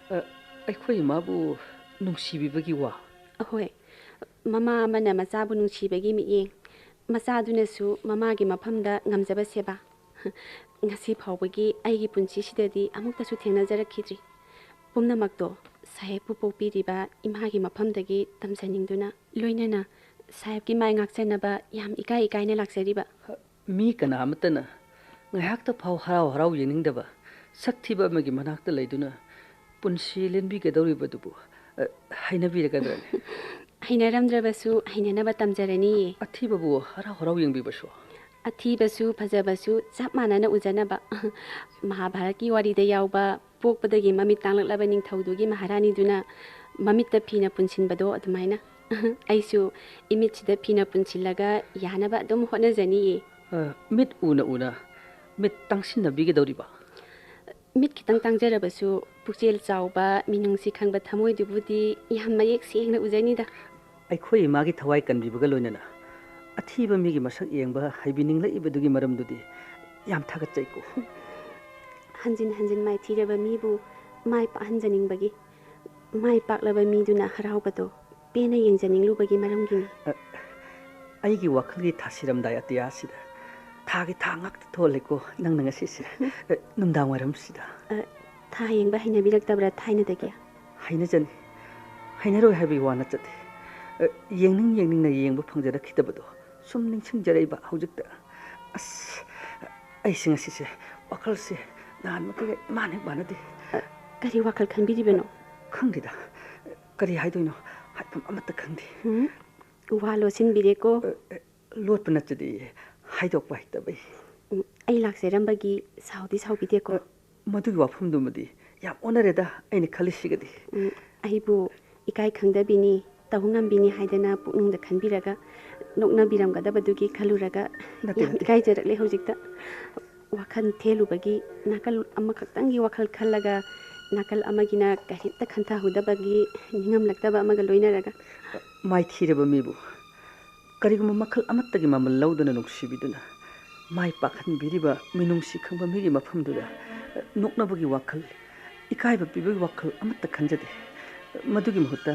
ꯑꯩꯈꯣꯏ ꯏꯃꯥꯕꯨ ꯅꯨꯡꯁꯤꯕꯤꯕꯒꯤ ꯋꯥ ꯑꯍꯣꯏ ꯃꯃꯥ ꯑꯃꯅ ꯃꯆꯥꯕꯨ ꯅꯨꯡꯁꯤꯕꯒꯤ ꯃꯤꯠꯌꯦꯡ ꯃꯆꯥꯗꯨꯅꯁꯨ ꯃꯃꯥꯒꯤ ꯃꯐꯝꯗ ꯉꯝꯖꯕ ꯁꯦꯕꯥ ngasi phawbagi aigi punchi sidadi amuktasu thengnajarakkhidri pumnamakto sahebu pokpiriba imhagi maphamdagi tamjaningduna loinana sahebki mai ngakchanaba yam ikai ikaina laksariba mi kana amatana ngayakta phaw harau harau yeningdaba saktiba amagi manakta leiduna punsi lenbi gedoribadubu hainabiragadrani hainaramdrabasu hainanaba tamjarani athibabu harau harau yengbibasu अथीबसु फजबसु चप मानना उजनबा महाभारत की वारीदा यावबा पोकपदगी ममित तांगलकलाबा निंगथौदुगी महारानी दुना ममित फीना पुनसिनबदो अदुमाइना आइसु इमित सिदा फीना पुनसिलगा यानबा अदुम होनजनी मित उना मित तांगसिन बिगे दौरिबा मित खितंग तांगजरबसु पुक्सेल चावबा मिनुंगसि खंगबा थमोइदुबुदी याम मयेक सेंगना उजनीदा अखोई मागी थवाई कनबिबगा लोइनना अथीब मिगी मसक येंबा हाइबिनिंग लइबदुगी मरमदुदी याम थागतचैको हंजिन हंजिन माइ थीरबा मीबु माइ पाहंजनिंगबगी माइ पाकलबा मीदुना हरावबदो पेना येंजनिंगलुबगी मरमगिनी आइगी वखलगी थासिरमदाय अतियासिदा थागी थांगक थोलेको नंग ngasiसे नुमदांग वरमसिदा था येंबा हाइनबिरक्तबरा थाइनदगी हाइनजन हाइनरोय हाइबि वाना चते येंनिंग ना येंबा फंगजरखितबदो sum ningsing jaraiba hojikta as ai singasi wakal se nan ma ke mane banade kari wakal khanbiribeno khangdida kari haidoino haipam amata khangdi walo sinbireko lot panachadi haidok bai tabai ai lakserambagi saudi saubideko madu wafum dumadi yam onareda aini khalisigadi aibu ikai khangdabini tahungam bini haidana puknungda khanbiraga nokna biram gadabadugui khaluraga yam ikai jarakle hojikta wakhal thelubagi nakal amakaktangi wakhal khallaga nakal amagina karimta khantha hudabagi ningam laktaba amaga loinaraga mai thireba mibu kariguma makhal amattagi mamal laudana nuksibiduna mai pakhan biriba minungsi khangba migi mafamduda noknabagi wakhal ikaiba pibagi wakhal amatta khanjade madugi mahutta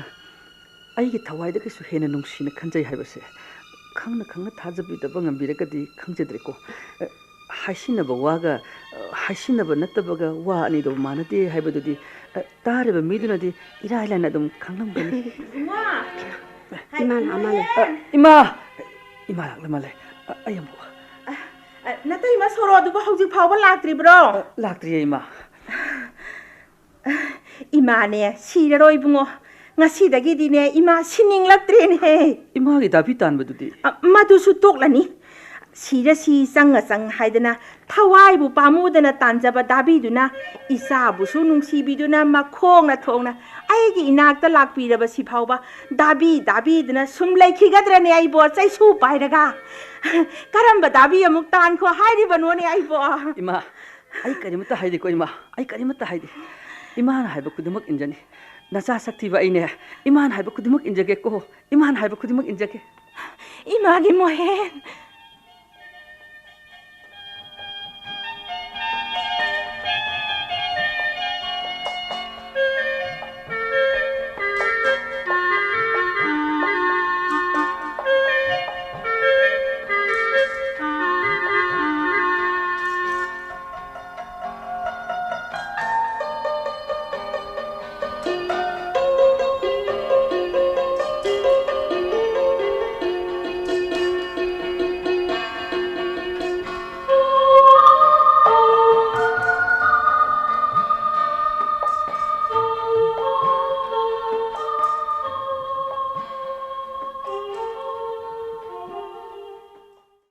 aigi thawaida kisu hena nungsina khanjai haibase khangna thajabidaba ngambiragadi khangjadreko haisinaba waga haisinaba nattabaga wa ani do manade haibadudi tareba midunadi irailana dum khanglamgani ima lamale ayambo natai ma soro du ba hauji phawba laktri bro laktri ima ima ne siraroi bungo ngasidagi dine ima sining laktren he ima gi dabi tanbadudi madu su toklani sira si sang haidana thawai bu pamudana tanjaba dabi duna isa bu su nungsi biduna makhong na thongna aigi inakta lakpiraba si phawba dabi duna sum laikhigadrane ai bo chai su pairaga karamba dabi amuk tan kho hairi banone ai bo ima ai karimata haidi ko ima ai karimata haidi iman haiba kudumak injani nacha saktiba aine iman haiba kudumak injage ko iman haiba kudumak injage imagi mohen